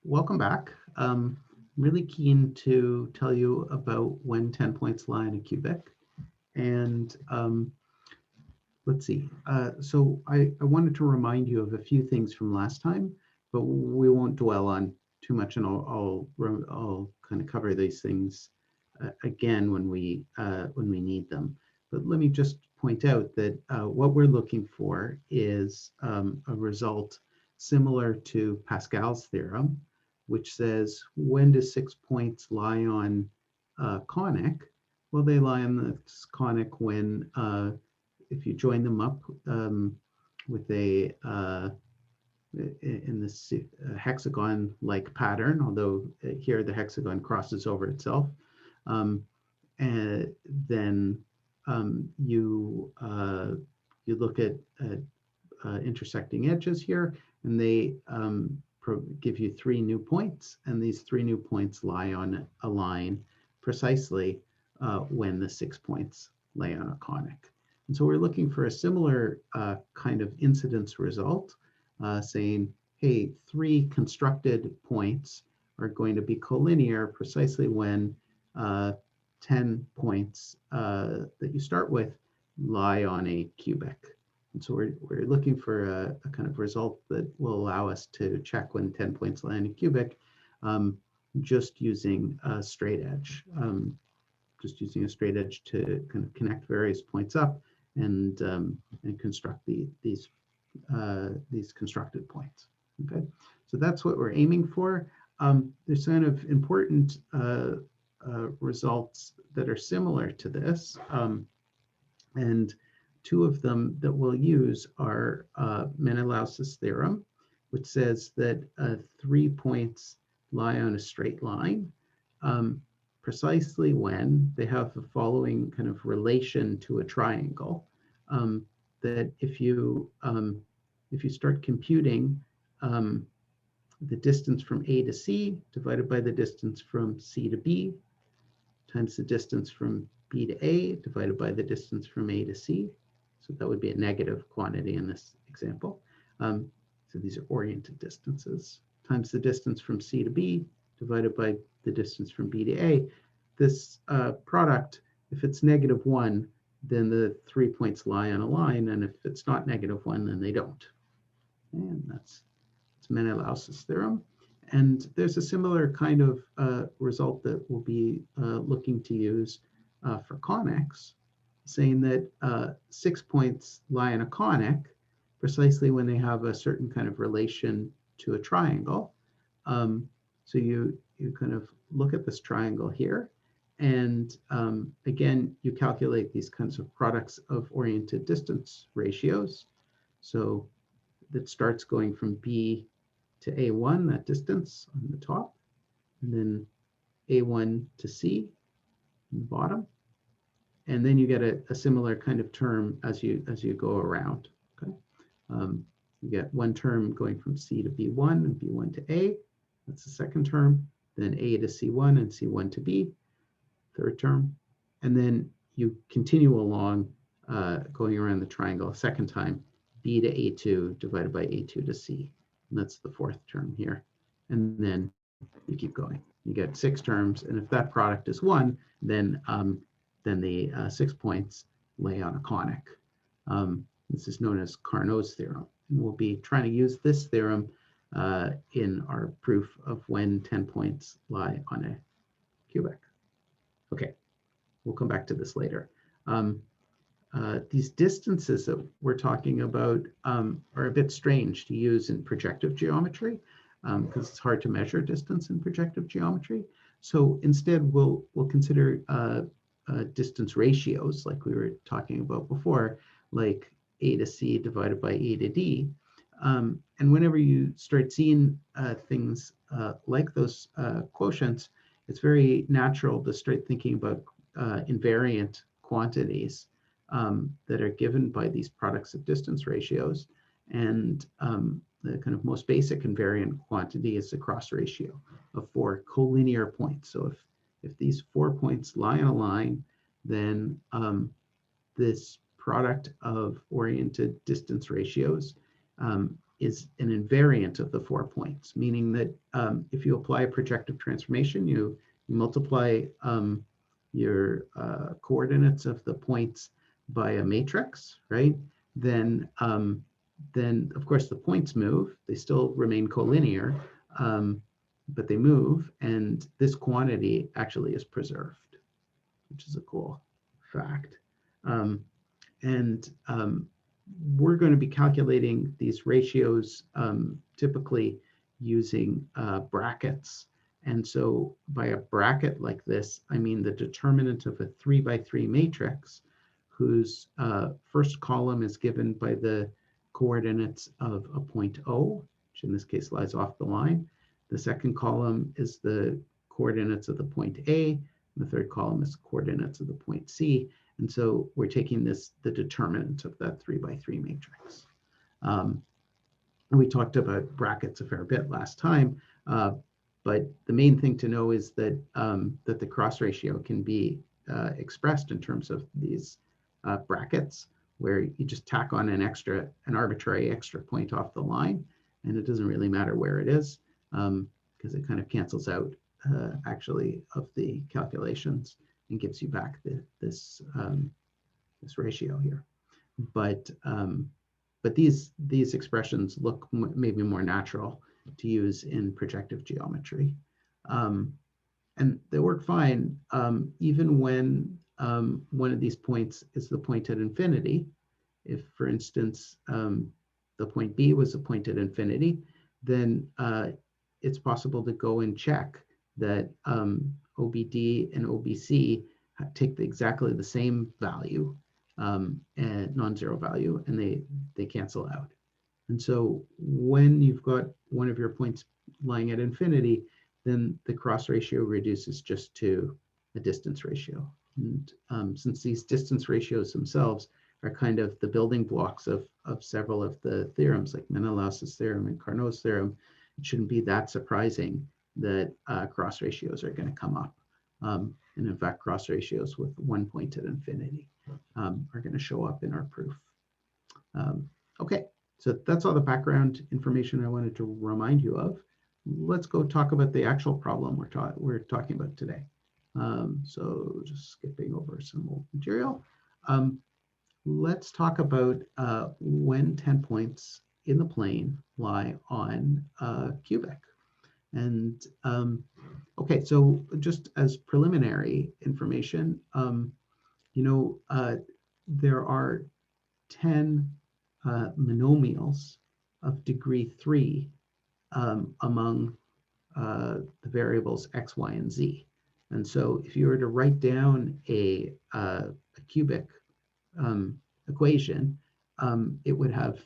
welcome back. Really keen to tell you about when 10 points lie in a cubic. And let's see. So I wanted to remind you of a few things from last time, but we won't dwell on too much, and I'll kind of cover these things again when we need them. But let me just point out that what we're looking for is a result similar to Pascal's theorem, which says, when do 6 points lie on conic? Well, they lie on the conic when, if you join them up with a, in this hexagon-like pattern, although here the hexagon crosses over itself, and then you look at intersecting edges here, and they give you 3 new points, and these 3 new points lie on a line precisely when the 6 points lay on a conic. And so we're looking for a similar kind of incidence result, saying, hey, 3 constructed points are going to be collinear precisely when 10 points that you start with lie on a cubic. And so we're looking for a kind of result that will allow us to check when 10 points lie on a cubic, just using a straight edge. Just using a straight edge to kind of connect various points up and construct these constructed points. Okay, so that's what we're aiming for. There's kind of important results that are similar to this, and 2 of them that we'll use are Menelaus's theorem, which says that 3 points lie on a straight line precisely when they have the following kind of relation to a triangle. That if you start computing the distance from A to C divided by the distance from C to B times the distance from B to A divided by the distance from A to C. So that would be a negative quantity in this example. So these are oriented distances, times the distance from C to B divided by the distance from B to A. This product, if it's -1, then the 3 points lie on a line, and if it's not -1, then they don't. And that's Menelaus's theorem. And there's a similar kind of result that we'll be looking to use for conics, saying that 6 points lie in a conic precisely when they have a certain kind of relation to a triangle. So you kind of look at this triangle here, and again, you calculate these kinds of products of oriented distance ratios. So that starts going from B to A1, that distance on the top, and then A1 to C on the bottom. And then you get a similar kind of term as you go around. Okay, you get one term going from C to B1 and B1 to A. That's the second term. Then A to C1 and C1 to B, third term. And then you continue along, going around the triangle a second time, B to A2 divided by A2 to C. And that's the fourth term here. And then you keep going. You get 6 terms, and if that product is 1, then the 6 points lay on a conic. This is known as Carnot's theorem. And we'll be trying to use this theorem in our proof of when 10 points lie on a cubic. Okay, we'll come back to this later. These distances that we're talking about are a bit strange to use in projective geometry because it's hard to measure distance in projective geometry. So instead, we'll consider distance ratios like we were talking about before, like A to C divided by A to D. And whenever you start seeing things like those quotients, it's very natural to start thinking about invariant quantities that are given by these products of distance ratios. And the kind of most basic invariant quantity is the cross ratio of 4 collinear points. So if these 4 points lie on a line, then this product of oriented distance ratios is an invariant of the 4 points, meaning that if you apply a projective transformation, you multiply your coordinates of the points by a matrix, right? Then of course the points move. They still remain collinear, but they move, and this quantity actually is preserved, which is a cool fact. We're going to be calculating these ratios typically using brackets. And so by a bracket like this, I mean the determinant of a 3 by 3 matrix whose first column is given by the coordinates of a point O, which in this case lies off the line. The second column is the coordinates of the point A, and the third column is the coordinates of the point C. And so we're taking the determinant of that 3 by 3 matrix. And we talked about brackets a fair bit last time, but the main thing to know is that, that the cross ratio can be expressed in terms of these brackets, where you just tack on an arbitrary extra point off the line, and it doesn't really matter where it is, because it kind of cancels out actually of the calculations and gives you back this ratio here. But these expressions look maybe more natural to use in projective geometry, and they work fine even when one of these points is the point at infinity. If, for instance, the point B was a point at infinity, then it's possible to go and check that OBD and OBC take exactly the same value, and non-zero value, and they cancel out. And so when you've got one of your points lying at infinity, then the cross ratio reduces just to a distance ratio. And since these distance ratios themselves are kind of the building blocks of several of the theorems, like Menelaus's theorem and Carnot's theorem, it shouldn't be that surprising that cross ratios are going to come up. And in fact, cross ratios with one point at infinity are going to show up in our proof. Okay, so that's all the background information I wanted to remind you of. Let's go talk about the actual problem we're talking about today. So just skipping over some old material. Let's talk about when 10 points in the plane lie on a cubic. And okay, so just as preliminary information, there are 10 monomials of degree 3 among the variables x, y, and z. And so if you were to write down a cubic equation, it would have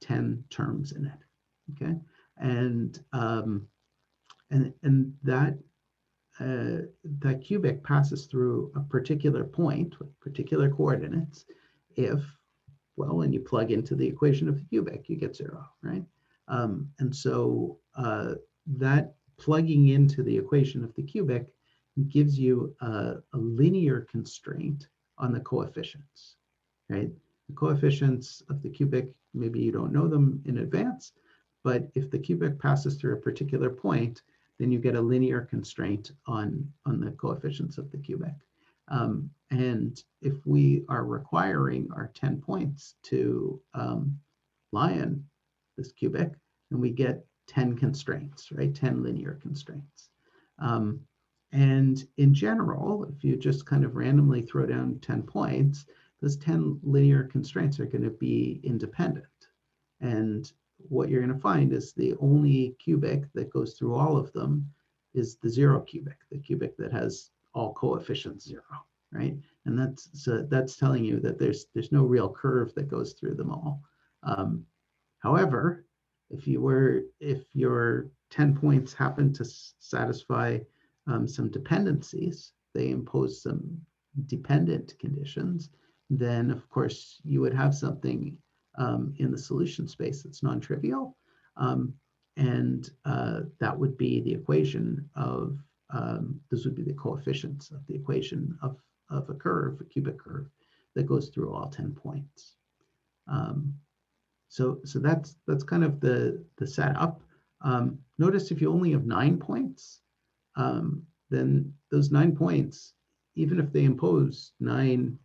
10 terms in it. Okay, and that cubic passes through a particular point with particular coordinates if, well, when you plug into the equation of the cubic, you get 0, right? And so that plugging into the equation of the cubic gives you a linear constraint on the coefficients, right? The coefficients of the cubic, maybe you don't know them in advance, but if the cubic passes through a particular point, then you get a linear constraint on the coefficients of the cubic. And if we are requiring our 10 points to lie in this cubic, then we get 10 constraints, right? 10 linear constraints. And in general, if you just kind of randomly throw down 10 points, those 10 linear constraints are going to be independent. And what you're going to find is the only cubic that goes through all of them is the 0 cubic, the cubic that has all coefficients 0, right? And that's telling you that there's no real curve that goes through them all. However, if your 10 points happen to satisfy some dependencies, they impose some dependent conditions, then of course you would have something in the solution space that's non-trivial, and that would be the equation of this would be the coefficients of the equation of a curve, a cubic curve that goes through all 10 points. So that's kind of the setup. Notice if you only have 9 points, then those 9 points, even if they impose 9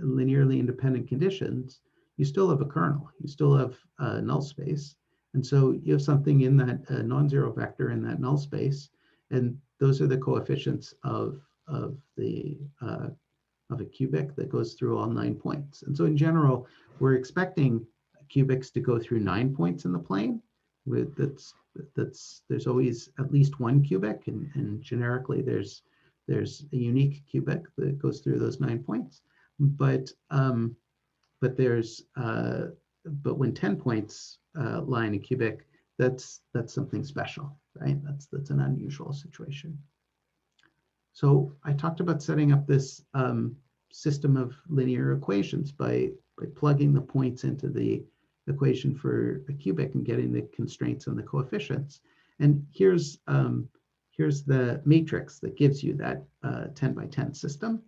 linearly independent conditions, you still have a kernel. You still have a null space. And so you have something in that non-zero vector in that null space, and those are the coefficients of a cubic that goes through all 9 points. And so in general, we're expecting cubics to go through 9 points in the plane. There's always at least one cubic, and generically there's a unique cubic that goes through those 9 points. But when 10 points lie in a cubic, that's something special, right? That's an unusual situation. So I talked about setting up this system of linear equations by plugging the points into the equation for a cubic and getting the constraints on the coefficients. And here's the matrix that gives you that 10 by 10 system.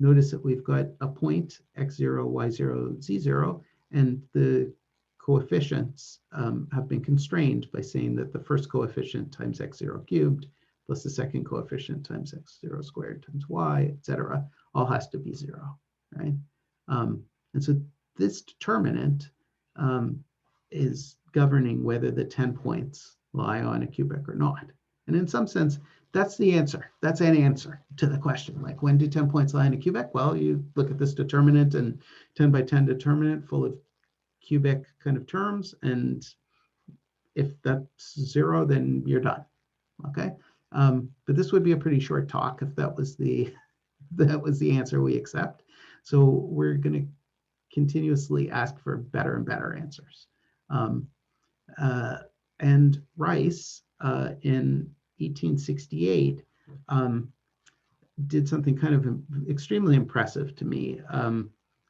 Notice that we've got a point, x0, y0, z0, and the coefficients have been constrained by saying that the first coefficient times x0 cubed plus the second coefficient times x0 squared times y, etc., all has to be 0, right? And so this determinant is governing whether the 10 points lie on a cubic or not. And in some sense, that's the answer. That's an answer to the question. Like, when do 10 points lie in a cubic? Well, you look at this determinant and 10 by 10 determinant full of cubic kind of terms. And if that's 0, then you're done. Okay. But this would be a pretty short talk if that was the answer we accept. So we're going to continuously ask for better and better answers. And Rice in 1868 did something kind of extremely impressive to me. I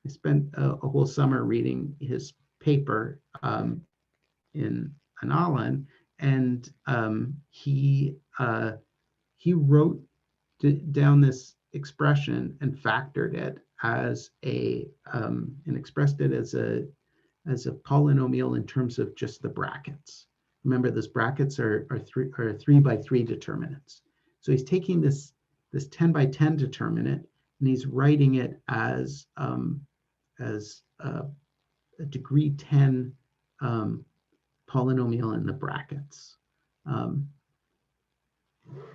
spent a whole summer reading his paper in Naval, and he wrote down this expression and factored it as and expressed it as a polynomial in terms of just the brackets. Remember, those brackets are 3 by 3 determinants. So he's taking this 10 by 10 determinant and he's writing it as a degree 10 polynomial in the brackets.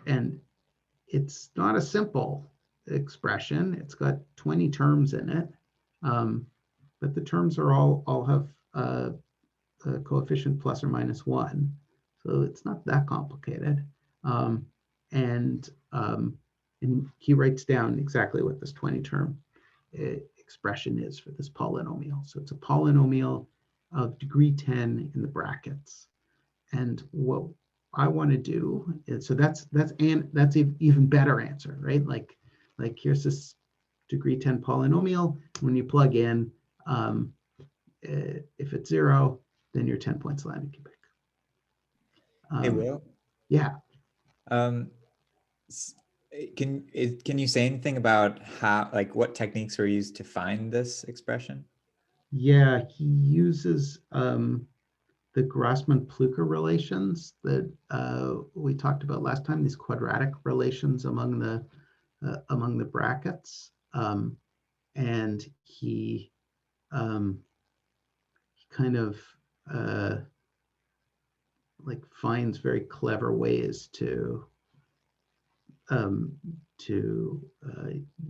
And it's not a simple expression. It's got 20 terms in it, but the terms are all have a coefficient plus or minus 1, so it's not that complicated. And he writes down exactly what this 20-term expression is for this polynomial. So it's a polynomial of degree 10 in the brackets. And what I want to do is, so that's an even better answer, right? Like here's this degree 10 polynomial. When you plug in, if it's 0, then you're 10 points lie in a cubic. Hey, Will? Yeah. Can you say anything about how, like, what techniques were used to find this expression? Yeah, he uses the Grassmann-Pluker relations that we talked about last time, these quadratic relations among the brackets. And he kind of like finds very clever ways to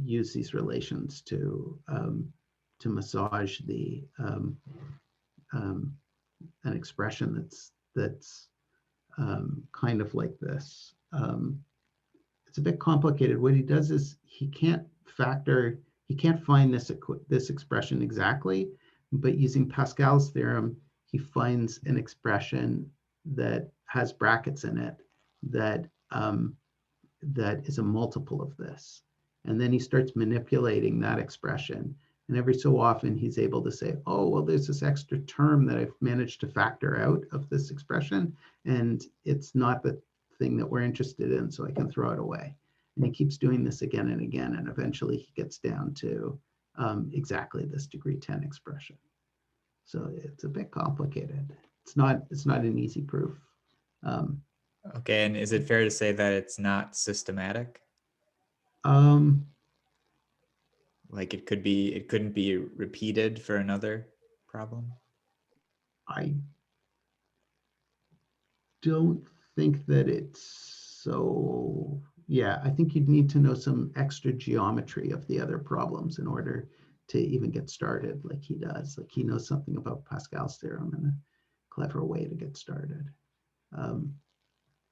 use these relations to massage an expression that's kind of like this. It's a bit complicated. What he does is he can't find this expression exactly, but using Pascal's theorem, he finds an expression that has brackets in it that is a multiple of this. And then he starts manipulating that expression. And every so often he's able to say, oh, well, there's this extra term that I've managed to factor out of this expression, and it's not the thing that we're interested in, so I can throw it away. And he keeps doing this again and again, and eventually he gets down to exactly this degree 10 expression. So it's a bit complicated. It's not an easy proof. Okay, and is it fair to say that it's not systematic? Like it couldn't be repeated for another problem? I don't think that it's so, yeah, I think you'd need to know some extra geometry of the other problems in order to even get started like he does. Like he knows something about Pascal's theorem and a clever way to get started.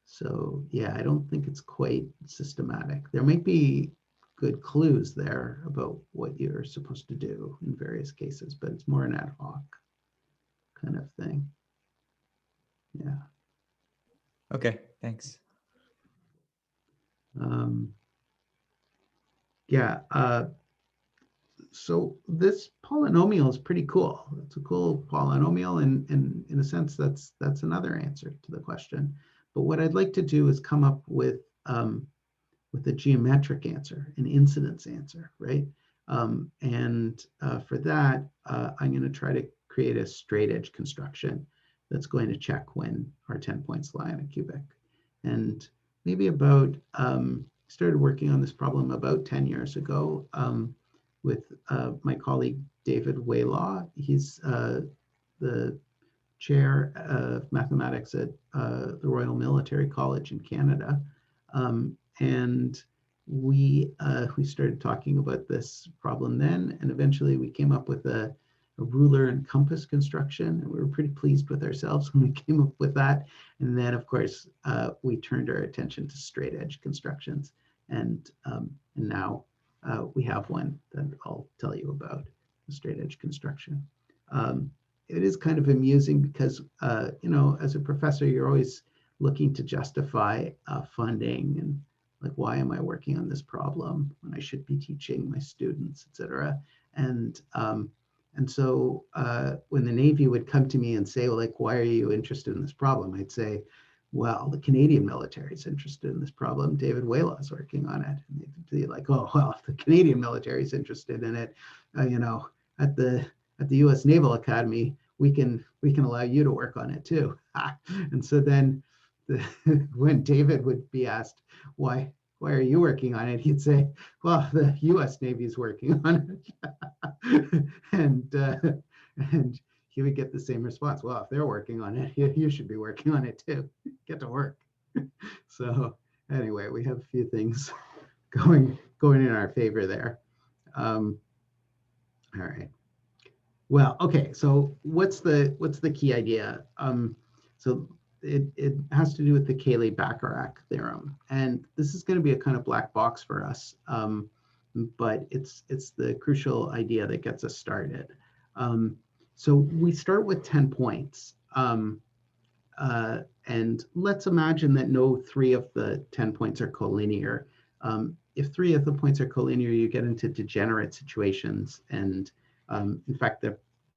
So yeah, I don't think it's quite systematic. There might be good clues there about what you're supposed to do in various cases, but it's more an ad hoc kind of thing. Yeah. Okay, thanks. Yeah. So this polynomial is pretty cool. It's a cool polynomial, and in a sense, that's another answer to the question. But what I'd like to do is come up with a geometric answer, an incidence answer, right? For that, I'm going to try to create a straight edge construction that's going to check when our 10 points lie on a cubic. And maybe about, started working on this problem about 10 years ago with my colleague, David Waylaw. He's the chair of mathematics at the Royal Military College in Canada. And we started talking about this problem then, and eventually we came up with a ruler and compass construction, and we were pretty pleased with ourselves when we came up with that. And then, of course, we turned our attention to straight edge constructions, and now we have one that I'll tell you about, the straight edge construction. It is kind of amusing because, you know, as a professor, you're always looking to justify funding and like, why am I working on this problem when I should be teaching my students, et cetera. And so when the Navy would come to me and say, well, like, why are you interested in this problem? I'd say, well, the Canadian military is interested in this problem. David Waylaw is working on it. And they'd be like, oh, well, if the Canadian military is interested in it, you know, at the U.S. Naval Academy, we can allow you to work on it too. And so then when David would be asked, why are you working on it? He'd say, well, the U.S. Navy is working on it. and he would get the same response. Well, if they're working on it, you should be working on it too. Get to work. So anyway, we have a few things going in our favor there. All right. Well, okay. So what's the key idea? So it has to do with the Cayley-Bacharach theorem, and this is going to be a kind of black box for us, but it's the crucial idea that gets us started. So we start with 10 points, and let's imagine that no 3 of the 10 points are collinear. If 3 of the points are collinear, you get into degenerate situations, and in fact,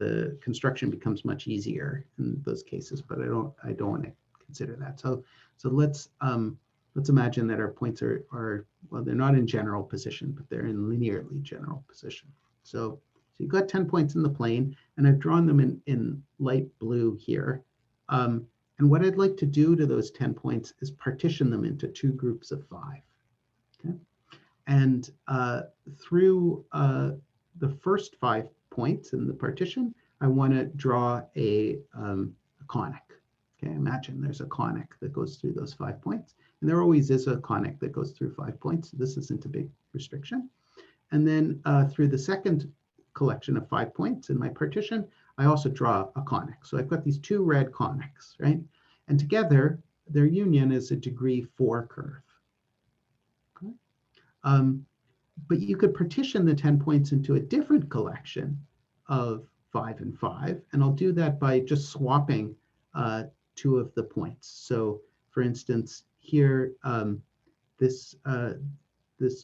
the construction becomes much easier in those cases, but I don't want to consider that. So let's imagine that our points are well, they're not in general position, but they're in linearly general position. So you've got 10 points in the plane, and I've drawn them in light blue here. And what I'd like to do to those 10 points is partition them into 2 groups of 5. Okay, and through the first 5 points in the partition, I want to draw a conic. Okay, imagine there's a conic that goes through those 5 points, and there always is a conic that goes through 5 points. This isn't a big restriction. And then through the second collection of 5 points in my partition, I also draw a conic. So I've got these 2 red conics, right? And together, their union is a degree 4 curve. Okay. But you could partition the 10 points into a different collection of 5 and 5, and I'll do that by just swapping 2 of the points. So for instance, here, this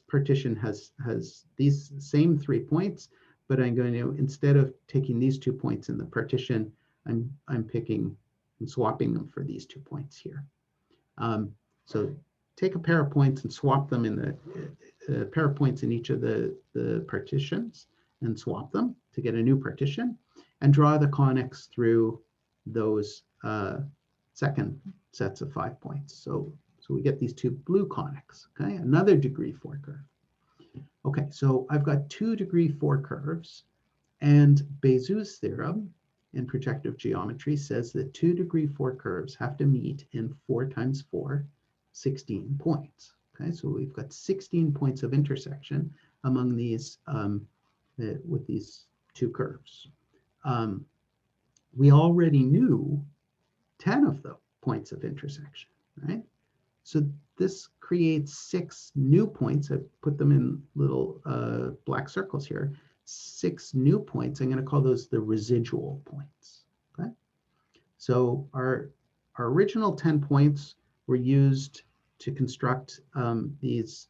partition has these same 3 points, but I'm going to, instead of taking these 2 points in the partition, I'm picking and swapping them for these 2 points here. So take a pair of points and swap them in a pair of points in each of the partitions and swap them to get a new partition. and draw the conics through those second sets of 5 points. So we get these two blue conics, okay? Another degree 4 curve. Okay, so I've got 2 degree 4 curves, and Bezout's theorem in projective geometry says that 2 degree 4 curves have to meet in 4 times 4, 16 points. Okay, so we've got 16 points of intersection among these with these 2 curves. We already knew 10 of the points of intersection, right? So this creates 6 new points. I put them in little black circles here. 6 new points. I'm going to call those the residual points. Okay. So our original 10 points were used to construct these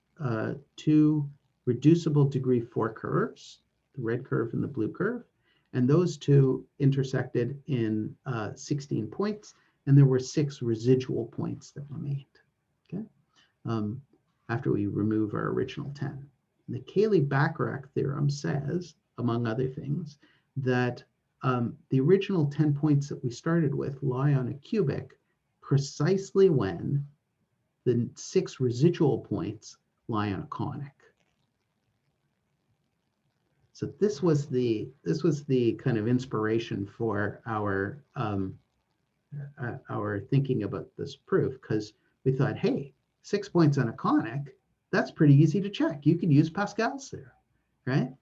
2 reducible degree 4 curves, the red curve and the blue curve. And those 2 intersected in 16 points. And there were 6 residual points that remained. Okay. After we remove our original 10. The Cayley-Bacharach theorem says, among other things, that the original 10 points that we started with lie on a cubic precisely when the 6 residual points lie on a conic. So this was the kind of inspiration for our thinking about this proof, because we thought, hey, 6 points on a conic, that's pretty easy to check. You can use Pascal's theorem, right?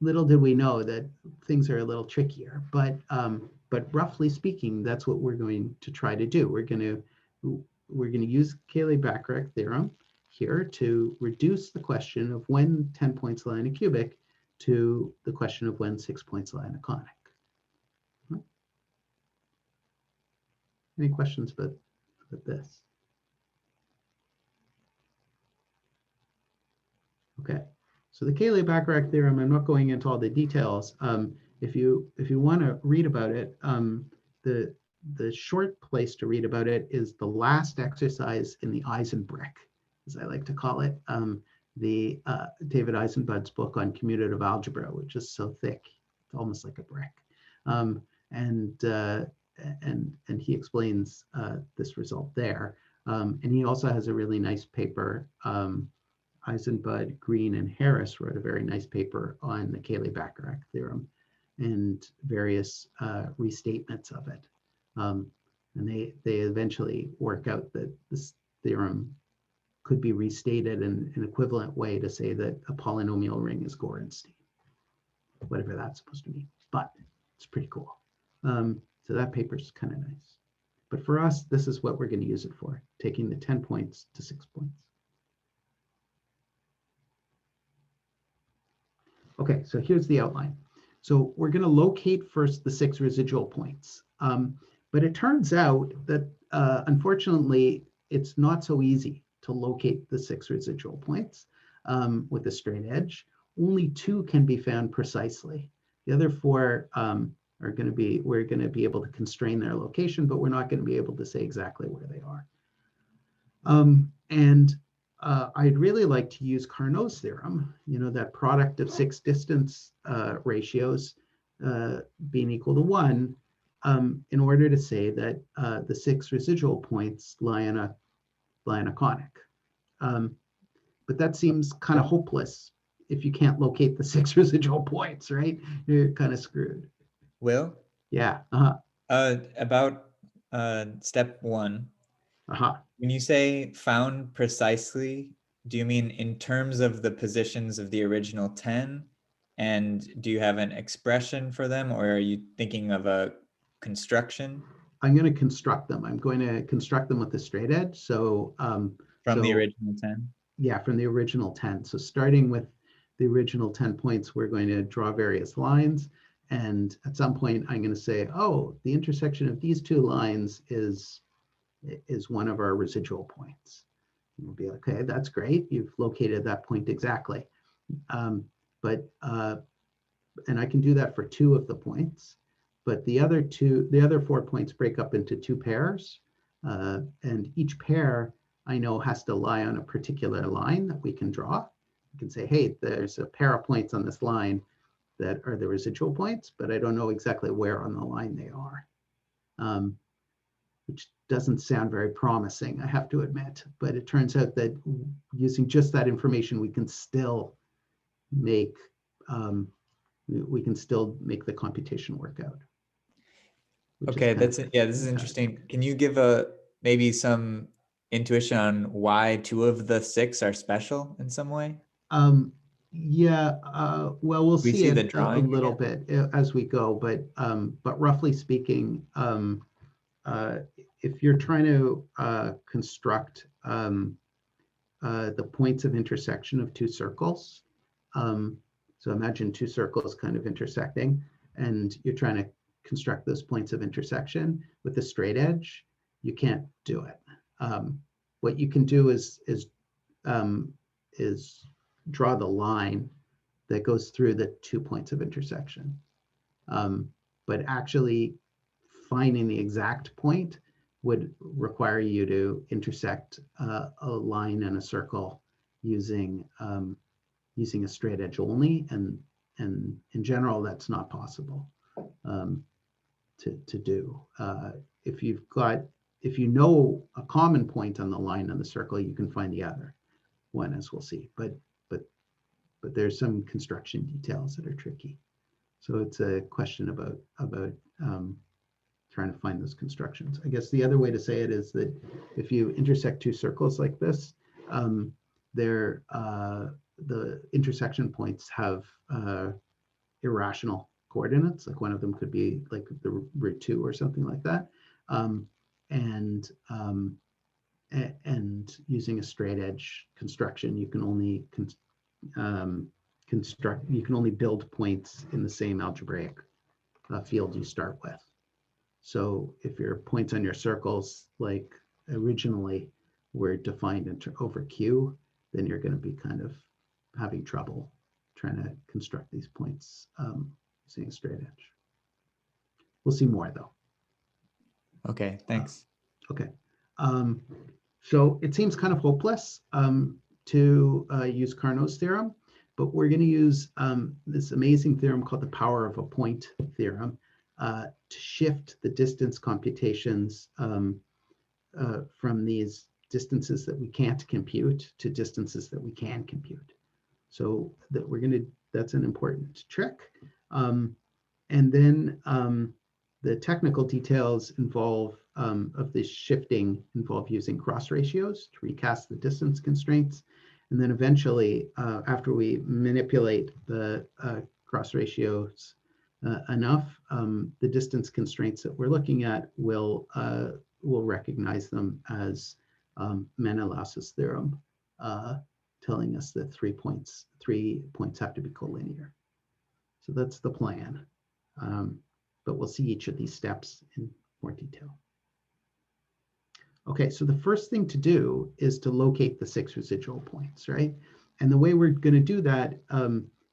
Little did we know that things are a little trickier, but roughly speaking, that's what we're going to try to do. We're going to use Cayley-Bacharach theorem here to reduce the question of when 10 points lie in a cubic to the question of when 6 points lie in a conic. Any questions about this? Okay, so the Cayley-Bacharach theorem, I'm not going into all the details. If you want to read about it, the short place to read about it is the last exercise in the Eisenbrick, as I like to call it, the David Eisenbud's book on commutative algebra, which is so thick, it's almost like a brick. And he explains this result there. And he also has a really nice paper. Eisenbud, Green, and Harris wrote a very nice paper on the Cayley-Bacharach theorem and various restatements of it. And they eventually work out that this theorem could be restated in an equivalent way to say that a polynomial ring is Gorenstein, whatever that's supposed to mean. But it's pretty cool. So that paper's kind of nice. But for us, this is what we're going to use it for, taking the 10 points to 6 points. Okay, so here's the outline. So we're going to locate first the 6 residual points. But it turns out that, unfortunately, it's not so easy to locate the 6 residual points with a straight edge. Only 2 can be found precisely. The other 4 we're going to be able to constrain their location, but we're not going to be able to say exactly where they are. I'd really like to use Carnot's theorem, that product of 6 distance ratios being equal to 1, in order to say that the 6 residual points lie in a conic. But that seems kind of hopeless if you can't locate the 6 residual points, right? You're kind of screwed. Will? Yeah. About step 1. When you say found precisely, do you mean in terms of the positions of the original 10? And do you have an expression for them, or are you thinking of a construction? I'm going to construct them. I'm going to construct them with a straight edge. So from the original 10? Yeah, from the original 10. So starting with the original 10 points, we're going to draw various lines. And at some point, I'm going to say, oh, the intersection of these 2 lines is one of our residual points. And we'll be like, okay, that's great. You've located that point exactly. And I can do that for 2 of the points. But the other 4 points break up into 2 pairs. And each pair, I know, has to lie on a particular line that we can draw. We can say, hey, there's a pair of points on this line. that are the residual points, but I don't know exactly where on the line they are, which doesn't sound very promising, I have to admit. But it turns out that using just that information, we can still make the computation work out. Okay, this is interesting. Can you give maybe some intuition on why 2 of the 6 are special in some way? Well, we'll see it a little bit as we go, but roughly speaking, if you're trying to construct the points of intersection of 2 circles, so imagine 2 circles kind of intersecting, and you're trying to construct those points of intersection with a straight edge, you can't do it. What you can do is draw the line that goes through the 2 points of intersection. But actually finding the exact point would require you to intersect a line and a circle using a straight edge only, and in general that's not possible to do. If you know a common point on the line and the circle, you can find the other one, as we'll see. But there's some construction details that are tricky. So it's a question about trying to find those constructions. I guess the other way to say it is that if you intersect 2 circles like this, the intersection points have irrational coordinates. Like one of them could be like the root 2 or something like that. And using a straight edge construction, you can only build points in the same algebraic field you start with. So if your points on your circles, like originally were defined over Q, then you're going to be kind of having trouble trying to construct these points using a straight edge. We'll see more though. Okay, thanks. Okay. So it seems kind of hopeless to use Carnot's theorem, but we're going to use this amazing theorem called the power of a point theorem to shift the distance computations from these distances that we can't compute to distances that we can compute. So that's an important trick. And then the technical details of this shifting involve using cross ratios to recast the distance constraints. And then eventually, after we manipulate the cross ratios enough, the distance constraints that we're looking at will recognize them as Menelaus's theorem, telling us that 3 points have to be collinear. So that's the plan. But we'll see each of these steps in more detail. Okay, so the first thing to do is to locate the 6 residual points, right? And the way we're going to do that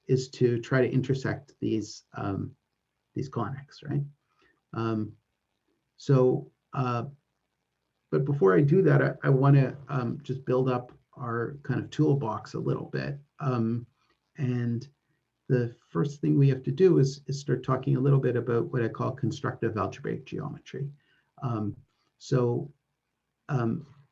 is to try to intersect these conics, right? But before I do that, I want to just build up our kind of toolbox a little bit. And the first thing we have to do is start talking a little bit about what I call constructive algebraic geometry.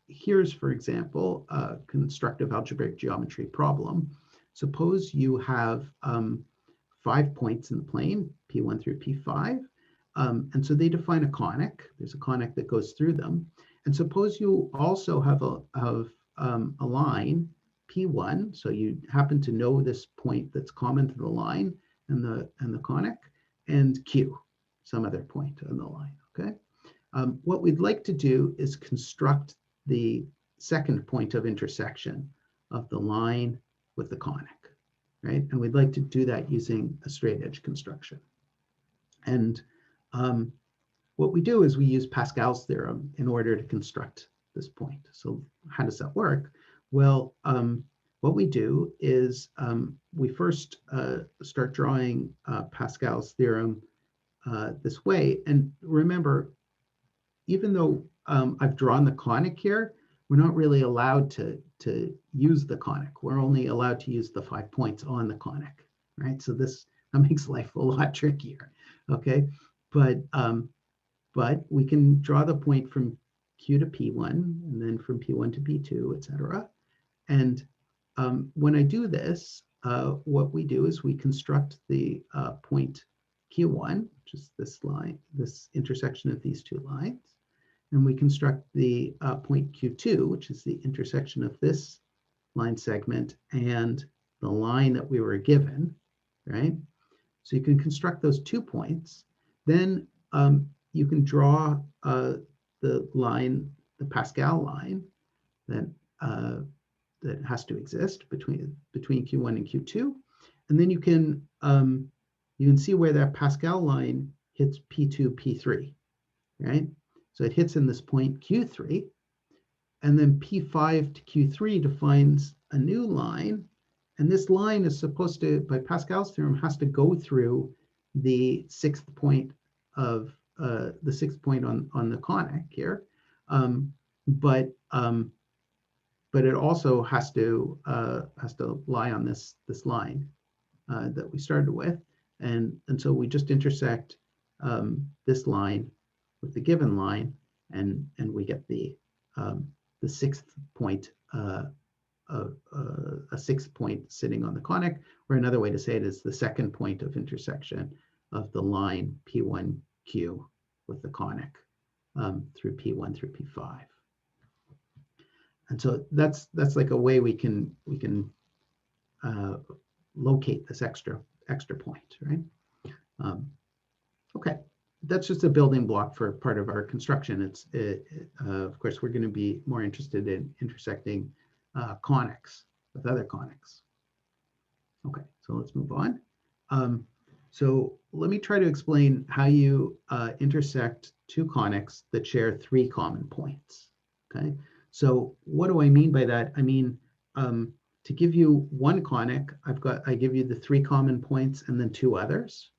Here's, for example, a constructive algebraic geometry problem. Suppose you have 5 points in the plane, P1 through P5, and so they define a conic. There's a conic that goes through them. And suppose you also have a line, P1, so you happen to know this point that's common to the line and the conic, and Q, some other point on the line, okay? What we'd like to do is construct the second point of intersection of the line with the conic, right? And we'd like to do that using a straight edge construction. And what we do is we use Pascal's theorem in order to construct this point. So how does that work? Well, what we do is we first start drawing Pascal's theorem this way. And remember, even though I've drawn the conic here, we're not really allowed to use the conic. We're only allowed to use the 5 points on the conic, right? So this That makes life a lot trickier, okay? But we can draw the point from Q to P1, and then from P1 to P2, etc. And when I do this, what we do is we construct the point Q1, which is this line, this intersection of these two lines. And we construct the point Q2, which is the intersection of this line segment and the line that we were given, right? So you can construct those 2 points. Then you can draw the line, the Pascal line that that has to exist between Q1 and Q2, and then you can see where that Pascal line hits P2, P3, right? So it hits in this point Q3, and then P5 to Q3 defines a new line, and this line is supposed to, by Pascal's theorem, has to go through the 6th point of on the conic here, but it also has to lie on this line that we started with, and so we just intersect this line with the given line, and we get the 6th point, a 6th point sitting on the conic, or another way to say it is the 2nd point of intersection of the line P1Q with the conic through P1 through P5. And so that's like a way we can locate this extra point, right? Okay, that's just a building block for part of our construction. Of course, we're going to be more interested in intersecting conics with other conics. Okay, so let's move on. So let me try to explain how you intersect 2 conics that share 3 common points. Okay, so what do I mean by that? I mean, to give you one conic, I give you the 3 common points and then 2 others,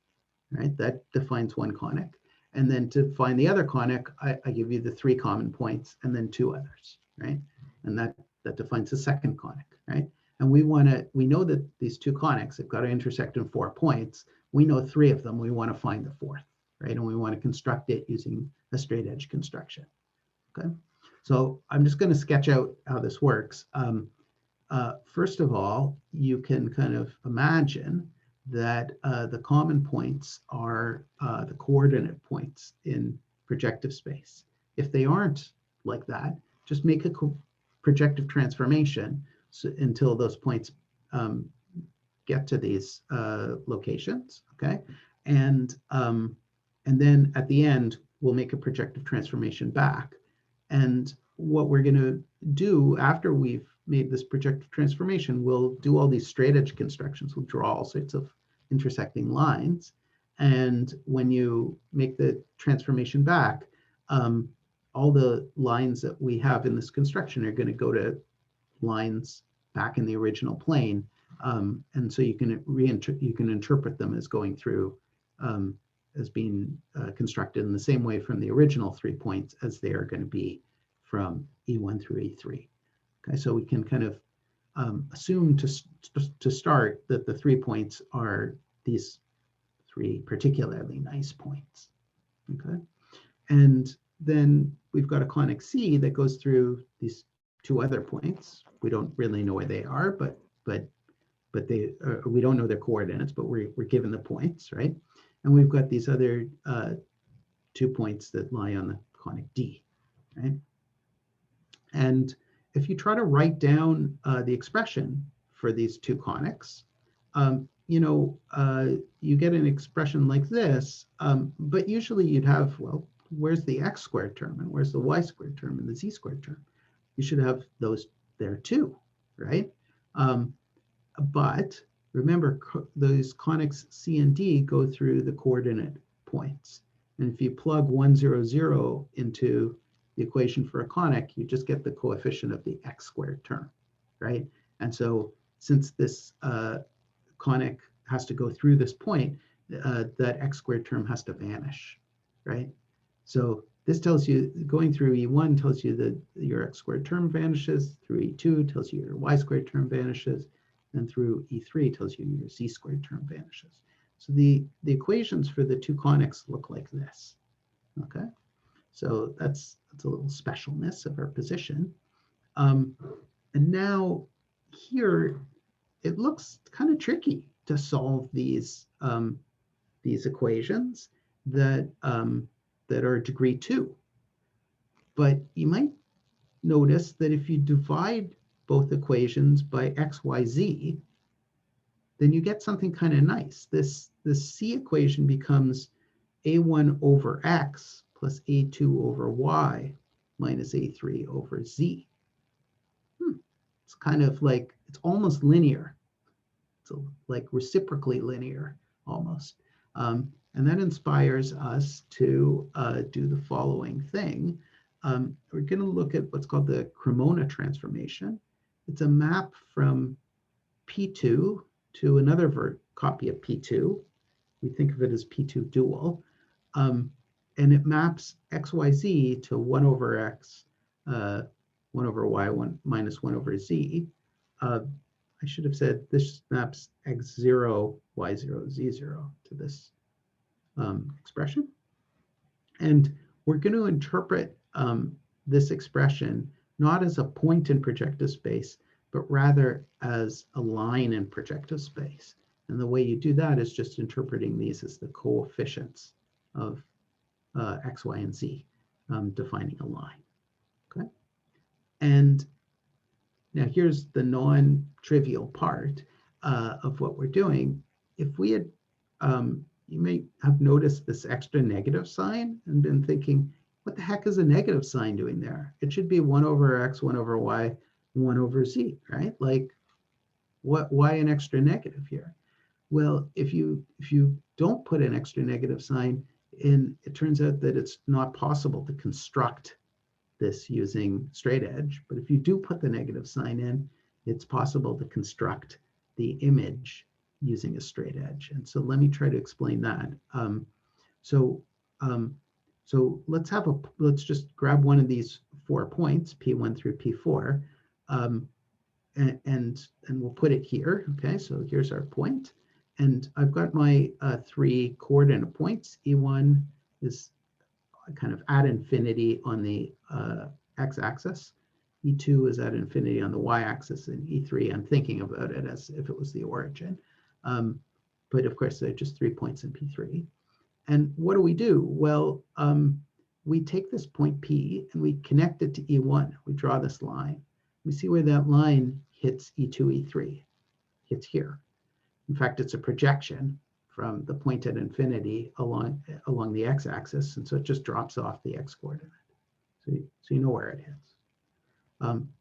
right? That defines one conic. And then to find the other conic, I give you the 3 common points and then 2 others, right? And that defines the second conic, right? And we know that these 2 conics have got to intersect in 4 points. We know 3 of them. We want to find the 4th, right? And we want to construct it using a straight edge construction, okay? So I'm just going to sketch out how this works. First of all, you can kind of imagine that the common points are the coordinate points in projective space. If they aren't like that, just make a projective transformation until those points get to these locations, okay? And then at the end, we'll make a projective transformation back. And what we're going to do after we've made this projective transformation, we'll do all these straight edge constructions. We'll draw all sorts of intersecting lines. And when you make the transformation back, all the lines that we have in this construction are going to go to lines back in the original plane. And so you can interpret them as going through, as being constructed in the same way from the original 3 points as they are going to be from E1 through E3. Okay, so we can kind of assume to start that the 3 points are these 3 particularly nice points. Okay, and then we've got a conic C that goes through these 2 other points. We don't really know where they are, but they we don't know their coordinates, but we're given the points, right? And we've got these other 2 points that lie on the conic D, right? And if you try to write down the expression for these 2 conics, you get an expression like this, but usually you'd have, well, where's the x squared term and where's the y squared term and the z squared term? You should have those there too, right? But remember, those conics C and D go through the coordinate points. And if you plug 1, 0, 0 into the equation for a conic, you just get the coefficient of the x squared term, right? And so since this conic has to go through this point, that x squared term has to vanish, right? So this tells you, going through E1 tells you that your x squared term vanishes, through E2 tells you your y squared term vanishes, and through E3 tells you your z squared term vanishes. So the equations for the two conics look like this. Okay, so that's a little specialness of our position. And now here, it looks kind of tricky to solve these equations that that are degree 2. But you might notice that if you divide both equations by x, y, z, then you get something kind of nice. This c equation becomes a1 over x plus a2 over y minus a3 over z. It's kind of like, it's almost linear. It's like reciprocally linear almost. And that inspires us to do the following thing. We're going to look at what's called the Cremona transformation. It's a map from P2 to another copy of P2. We think of it as P2 dual. And it maps xyz to 1 over x, 1 over y, 1 minus 1 over z. I should have said this maps x0, y0, z0 to this expression. And we're going to interpret this expression not as a point in projective space, but rather as a line in projective space. And the way you do that is just interpreting these as the coefficients of x, y, and z, defining a line. Okay. And now here's the non-trivial part of what we're doing. If we had, you may have noticed this extra negative sign and been thinking, what the heck is a negative sign doing there? It should be 1 over x, 1 over y, 1 over z, right? Like, why an extra negative here? Well, if you don't put an extra negative sign in, it turns out that it's not possible to construct this using straight edge. But if you do put the negative sign in, it's possible to construct the image using a straight edge. And so let me try to explain that. So let's just grab one of these 4 points, P1 through P4, and we'll put it here. Okay, so here's our point. And I've got my 3 coordinate points. E1 is kind of at infinity on the x-axis. E2 is at infinity on the y-axis, and E3, I'm thinking about it as if it was the origin. But of course, they're just 3 points in P3. And what do? Well, we take this point P and we connect it to E1. We draw this line. We see where that line hits E2, E3, hits here. In fact, it's a projection from the point at infinity along the x-axis, and so it just drops off the x-coordinate. So you know where it hits.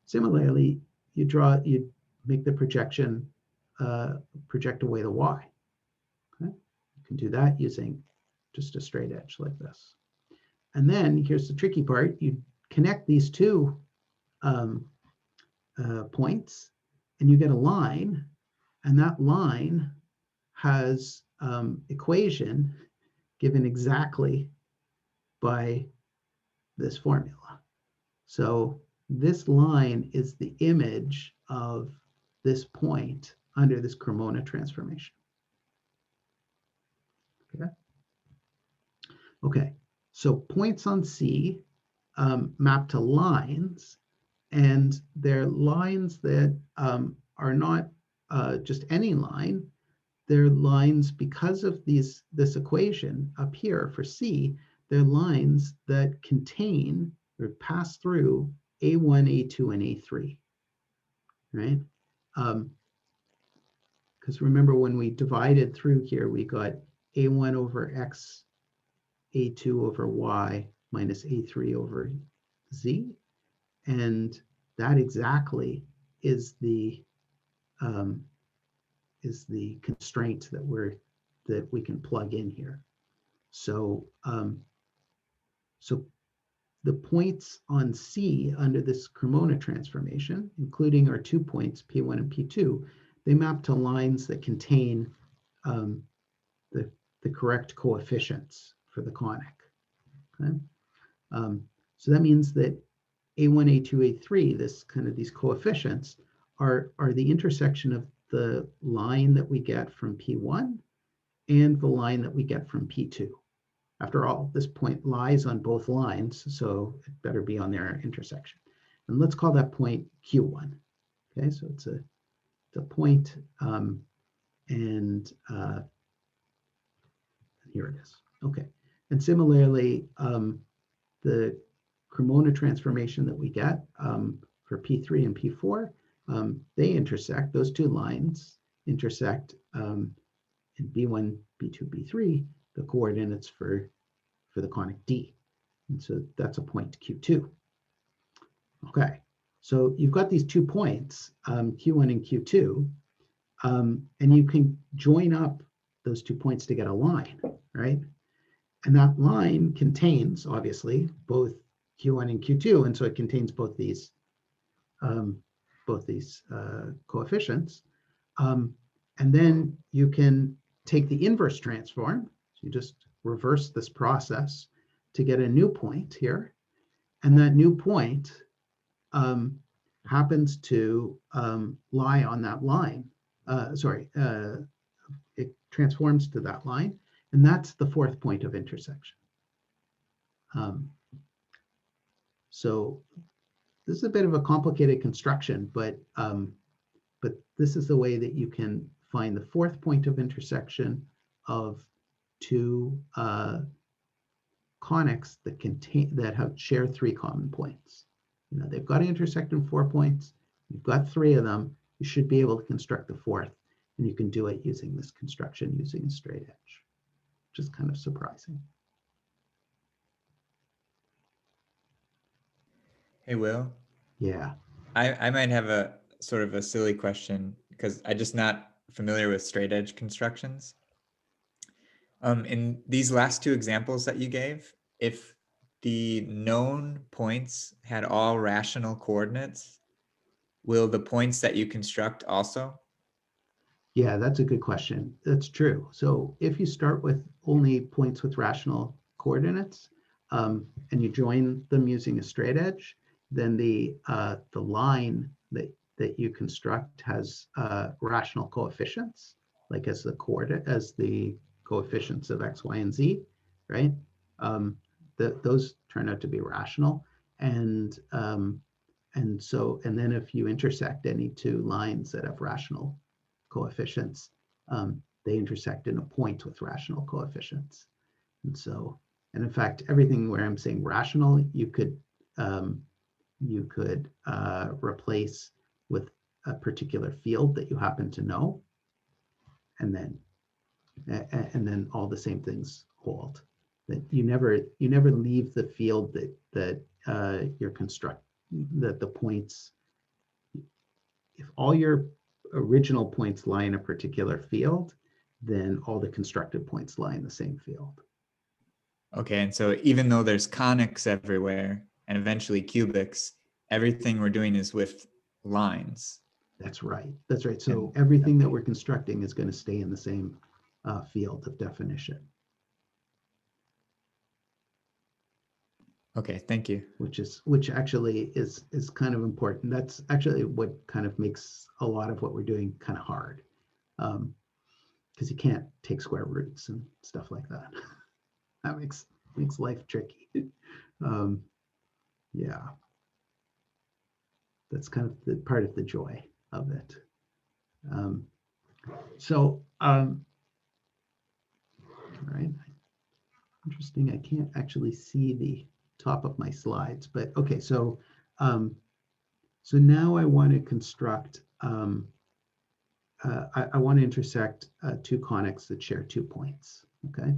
Similarly, you make the projection project away the y. Okay? You can do that using just a straight edge like this. And then here's the tricky part. You connect these 2 points, and you get a line, and that line has equation given exactly by this formula. So this line is the image of this point under this Cremona transformation. Okay. Okay. So points on C map to lines, and they're lines that are not just any line. They're lines because of this equation up here for C. They're lines that contain or pass through A1, A2, and A3, right? Because remember, when we divided through here, we got A1 over X, A2 over Y, minus A3 over Z. And that exactly is the constraint that we can plug in here. So so the points on C under this Cremona transformation, including our 2 points, P1 and P2, they map to lines that contain the correct coefficients for the conic. Okay? So that means that A1, A2, A3, these coefficients are the intersection of the line that we get from P1 and the line that we get from P2. After all, this point lies on both lines, so it better be on their intersection. And let's call that point Q1. Okay, so it's a point, and here it is. Okay, and similarly, the Cremona transformation that we get for P3 and P4, they intersect, those two lines intersect in B1, B2, B3, the coordinates for the conic D. And so that's a point Q2. Okay, so you've got these 2 points, Q1 and Q2, and you can join up those 2 points to get a line, right? And that line contains, obviously, both Q1 and Q2, and so it contains both these coefficients. And then you can take the inverse transform. So you just reverse this process to get a new point here. And that new point happens to lie on that line. It transforms to that line. And that's the 4th point of intersection. So this is a bit of a complicated construction, but this is the way that you can find the 4th point of intersection of 2 conics that share 3 common points. You know, they've got to intersect in 4 points. You've got 3 of them. You should be able to construct the 4th, and you can do it using this construction using a straight edge, which is kind of surprising. Hey, Will. Yeah. I might have a sort of a silly question because I'm just not familiar with straight edge constructions. In these last 2 examples that you gave, if the known points had all rational coordinates, will the points that you construct also? Yeah, that's a good question. That's true. So if you start with only points with rational coordinates, and you join them using a straight edge, then the line that you construct has rational coefficients, like as the coefficients of x, y, and z, right? Those turn out to be rational, and then if you intersect any 2 lines that have rational coefficients, they intersect in a point with rational coefficients. And in fact, everything where I'm saying rational, you could replace with a particular field that you happen to know, and then all the same things hold. That you never leave the field that the points. If all your original points lie in a particular field, then all the constructed points lie in the same field. Okay, and so even though there's conics everywhere and eventually cubics, everything we're doing is with lines. That's right. That's right. So everything that we're constructing is going to stay in the same field of definition. Okay, thank you. Which actually is kind of important. That's actually what kind of makes a lot of what we're doing kind of hard, because you can't take square roots and stuff like that. That makes life tricky. Yeah, that's kind of the part of the joy of it. All right. Interesting. I can't actually see the top of my slides, but okay. So now I want to construct. I want to intersect 2 conics that share 2 points. Okay.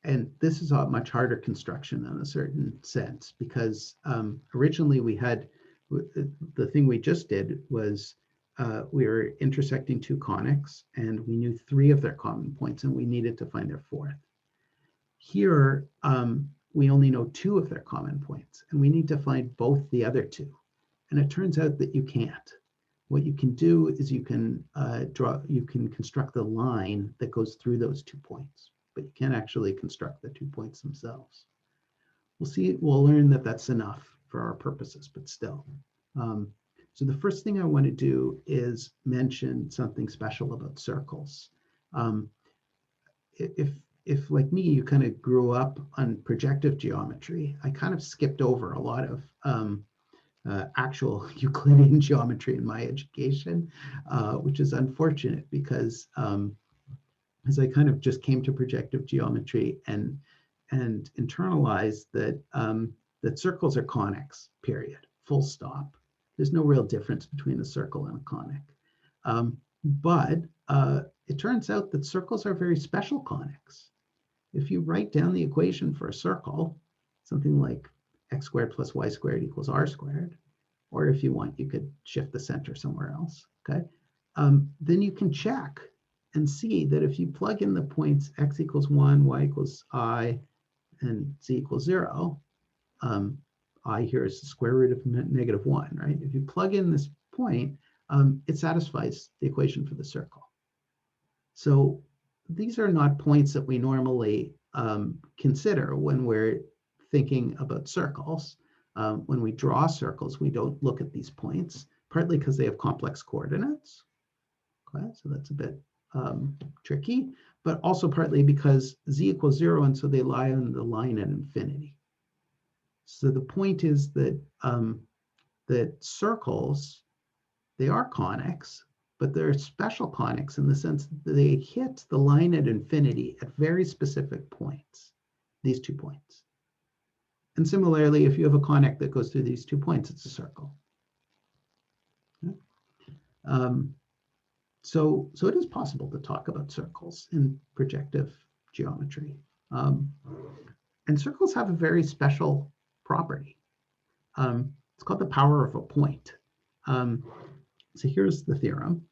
And this is a much harder construction in a certain sense, because originally we had the thing we just did was we were intersecting 2 conics, and we knew 3 of their common points, and we needed to find their 4th. Here, we only know 2 of their common points, and we need to find both the other 2. And it turns out that you can't. What you can do is you can construct the line that goes through those 2 points, but you can't actually construct the 2 points themselves. We'll learn that that's enough for our purposes, but still. So the first thing I want to do is mention something special about circles. Um, if like me, you kind of grew up on projective geometry, I kind of skipped over a lot of actual Euclidean geometry in my education, which is unfortunate because as I kind of just came to projective geometry and internalized that that circles are conics, period, full stop. There's no real difference between a circle and a conic. But it turns out that circles are very special conics. If you write down the equation for a circle, something like x squared plus y squared equals r squared, or if you want, you could shift the center somewhere else, okay? Then you can check and see that if you plug in the points x equals 1, y equals I, and z equals 0, I here is the square root of -1, right? If you plug in this point, it satisfies the equation for the circle. So these are not points that we normally consider when we're thinking about circles. When we draw circles, we don't look at these points, partly because they have complex coordinates. Okay, so that's a bit tricky, but also partly because z equals 0, and so they lie on the line at infinity. So the point is that that circles, they are conics, but they're special conics in the sense that they hit the line at infinity at very specific points, these 2 points. And similarly, if you have a conic that goes through these 2 points, it's a circle. Okay. So it is possible to talk about circles in projective geometry. And circles have a very special property. It's called the power of a point. So here's the theorem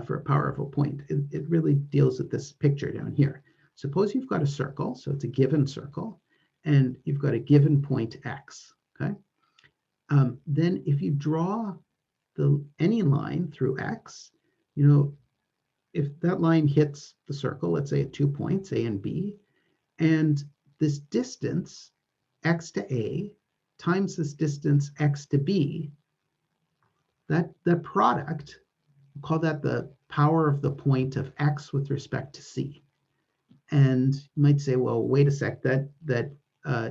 for a power of a point. It really deals with this picture down here. Suppose you've got a circle, so it's a given circle, and you've got a given point x, okay? Then if you draw any line through x, you know, if that line hits the circle, let's say at 2 points, A and B, and this distance, x to A, times this distance, x to B, that product, we'll call that the power of the point of x with respect to C. And you might say, well, wait a sec, that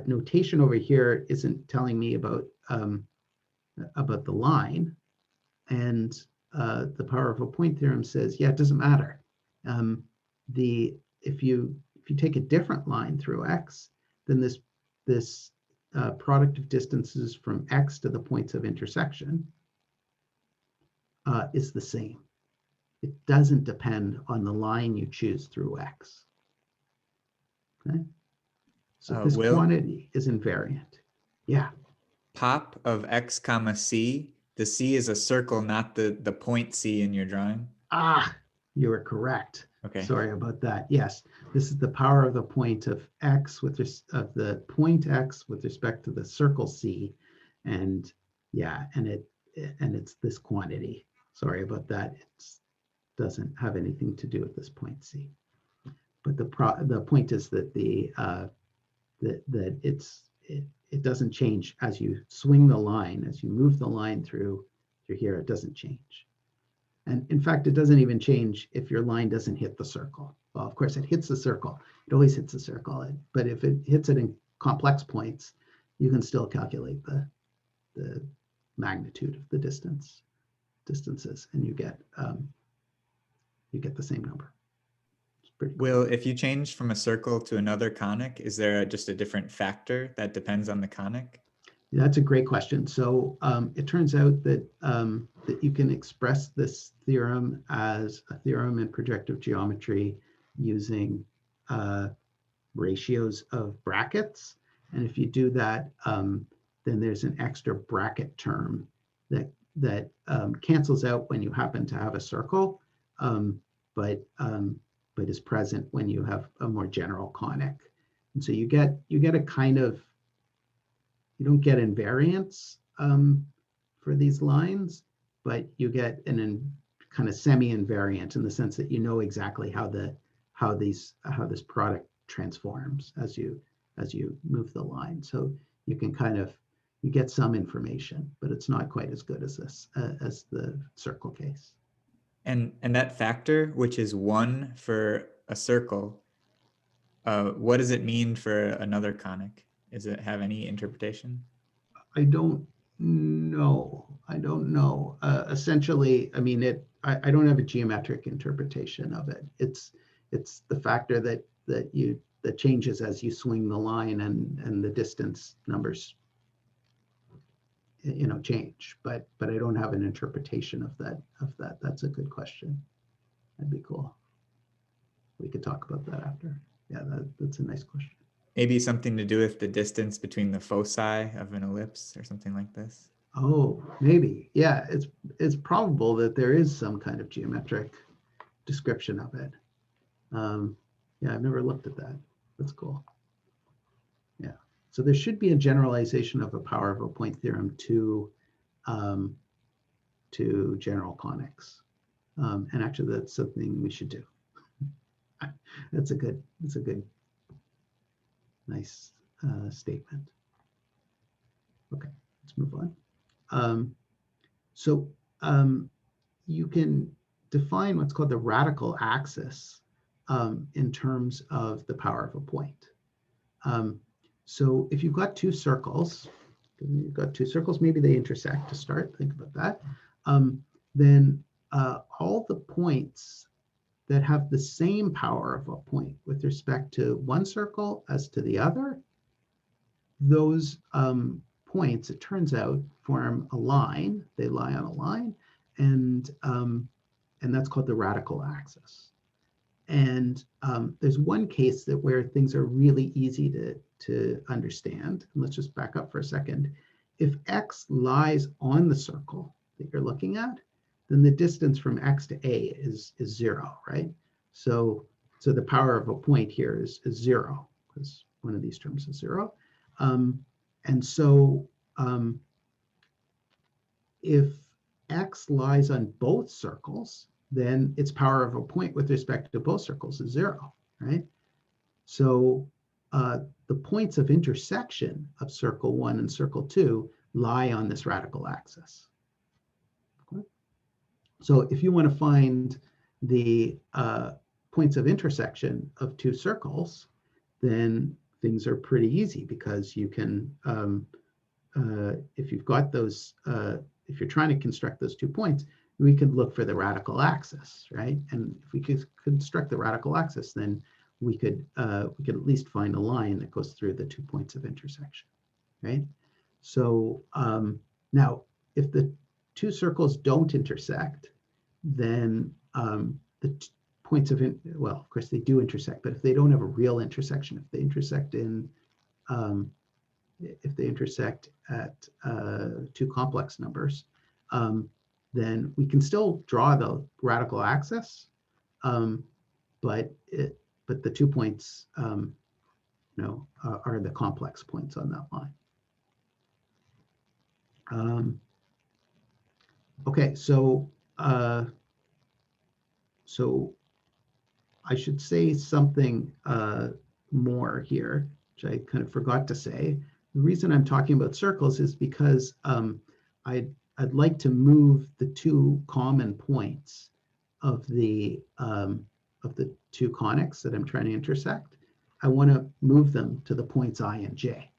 notation over here isn't telling me about the line. And the power of a point theorem says, yeah, it doesn't matter. If you take a different line through x, then this product of distances from x to the points of intersection is the same. It doesn't depend on the line you choose through x. Okay, so this quantity is invariant. Yeah. Pop of x comma c. The c is a circle, not the point c in your drawing. Ah, you are correct. Okay. Sorry about that. Yes, this is the power of the point of x of the point x with respect to the circle c, and yeah, and it's this quantity. Sorry about that. It doesn't have anything to do with this point c. But the point is that it doesn't change as you swing the line, as you move the line through here. It doesn't change. And in fact, it doesn't even change if your line doesn't hit the circle. Well, of course, it hits the circle. It always hits the circle. But if it hits it in complex points, you can still calculate the magnitude of the distances, and you get the same number. It's pretty cool. Will, if you change from a circle to another conic, is there just a different factor that depends on the conic? That's a great question. So it turns out that that you can express this theorem as a theorem in projective geometry using ratios of brackets. And if you do that, then there's an extra bracket term that cancels out when you happen to have a circle, but is present when you have a more general conic. And so you get a kind of, you don't get invariance for these lines, but you get kind of semi-invariant in the sense that you know exactly how this product transforms as you move the line. So you can you get some information, but it's not quite as good as as the circle case. And that factor, which is 1 for a circle, what does it mean for another conic? Does it have any interpretation? I don't know. I don't know. Essentially, I mean, I don't have a geometric interpretation of it. It's the factor that changes as you swing the line, and the distance numbers, change. But I don't have an interpretation of that. That's a good question. That'd be cool. We could talk about that after. Yeah, that's a nice question. Maybe something to do with the distance between the foci of an ellipse or something like this. Oh, maybe. Yeah, it's probable that there is some kind of geometric description of it. Yeah, I've never looked at that. That's cool. Yeah. So there should be a generalization of a power of a point theorem to general conics. And actually, that's something we should do. That's a good, nice statement. Okay, let's move on. You can define what's called the radical axis in terms of the power of a point. So if you've got two circles, maybe they intersect to start, think about that. Then all the points that have the same power of a point with respect to one circle as to the other, those points, it turns out, form a line. They lie on a line, and that's called the radical axis. And there's one case where things are really easy to understand. And let's just back up for a second. If x lies on the circle that you're looking at, then the distance from x to a is 0, right? So the power of a point here is 0, because one of these terms is 0. And so if x lies on both circles, then its power of a point with respect to both circles is 0, right? So the points of intersection of circle 1 and circle 2 lie on this radical axis. Okay? So if you want to find the points of intersection of two circles, then things are pretty easy, because you can, if you've got those, if you're trying to construct those 2 points, we could look for the radical axis, right? And if we could construct the radical axis, then we could at least find a line that goes through the 2 points of intersection, right? So now, if the 2 circles don't intersect, then the points of, well, of course they do intersect, but if they don't have a real intersection, if they intersect at 2 complex numbers, then we can still draw the radical axis, but the 2 points, are the complex points on that line. Okay, so I should say something more here, which I kind of forgot to say. The reason I'm talking about circles is because I'd like to move the 2 common points of the 2 conics that I'm trying to intersect. I want to move them to the points I and j,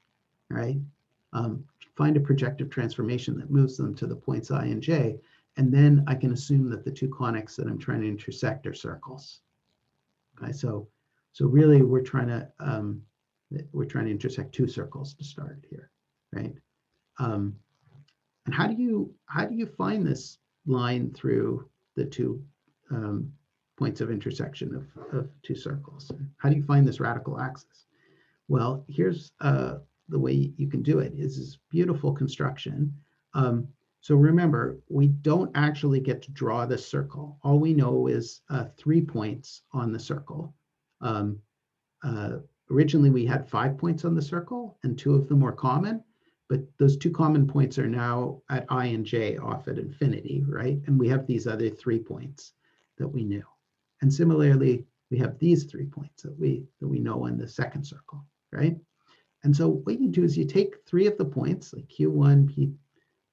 right? Find a projective transformation that moves them to the points I and j, and then I can assume that the 2 conics that I'm trying to intersect are circles. Okay, so really we're trying to intersect 2 circles to start here, right? And how do you find this line through the 2 points of intersection of 2 circles? How do you find this radical axis? Well, here's the way you can do it, is this beautiful construction. So remember, we don't actually get to draw this circle. All we know is 3 points on the circle. Originally, we had 5 points on the circle, and 2 of them were common. But those 2 common points are now at I and j off at infinity, right? And we have these other 3 points that we knew. And similarly, we have these 3 points that we know in the second circle, right? And so what you do is you take 3 of the points, like Q1,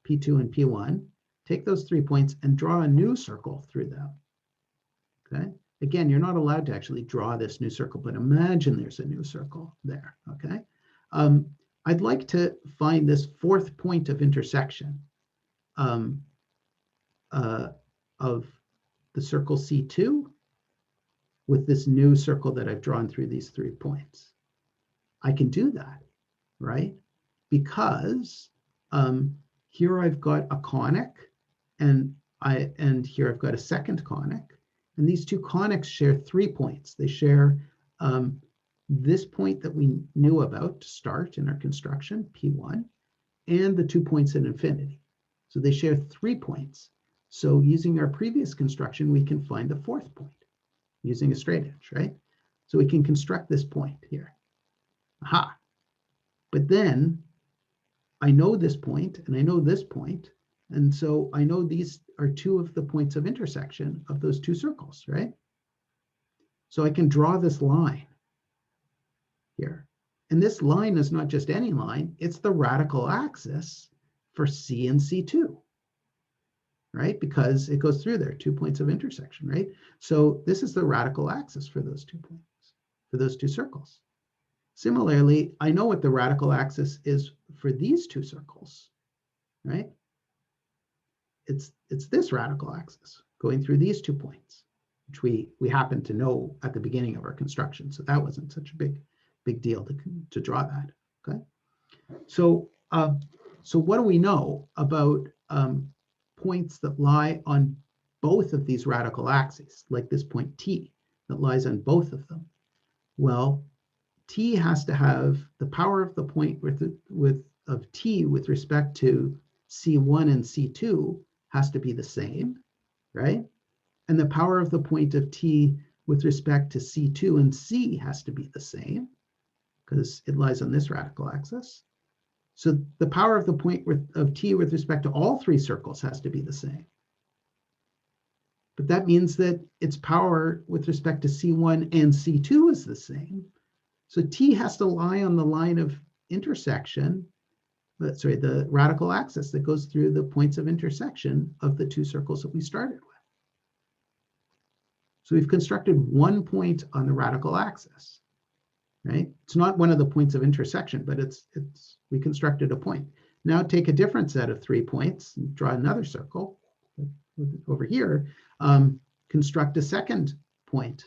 P2, and P1, take those 3 points and draw a new circle through them. Okay. Again, you're not allowed to actually draw this new circle, but imagine there's a new circle there. Okay. I'd like to find this 4th point of intersection of the circle C2 with this new circle that I've drawn through these 3 points. I can do that, right? Because here I've got a conic, and here I've got a second conic, and these 2 conics share 3 points. They share this point that we knew about to start in our construction, P1, and the 2 points at infinity. So they share 3 points. So using our previous construction, we can find the 4th point using a straight edge, right? So we can construct this point here. Aha. But then I know this point and I know this point. And so I know these are 2 of the points of intersection of those 2 circles, right? So I can draw this line here. And this line is not just any line, it's the radical axis for C and C2, right? Because it goes through there, 2 points of intersection, right? So this is the radical axis for those 2 points, for those 2 circles. Similarly, I know what the radical axis is for these 2 circles, right? It's this radical axis going through these 2 points, which we happen to know at the beginning of our construction. So that wasn't such a big deal to draw that. Okay. So what do we know about points that lie on both of these radical axes, like this point T that lies on both of them? Well, T has to have the power of the point of T with respect to C1 and C2 has to be the same, right? And the power of the point of T with respect to C2 and C has to be the same because it lies on this radical axis. So the power of the point of T with respect to all 3 circles has to be the same. But that means that its power with respect to C1 and C2 is the same. So T has to lie on the line of intersection, the radical axis that goes through the points of intersection of the 2 circles that we started with. So we've constructed 1 point on the radical axis, right? It's not one of the points of intersection, but we constructed a point. Now take a different set of 3 points and draw another circle over here, construct a second point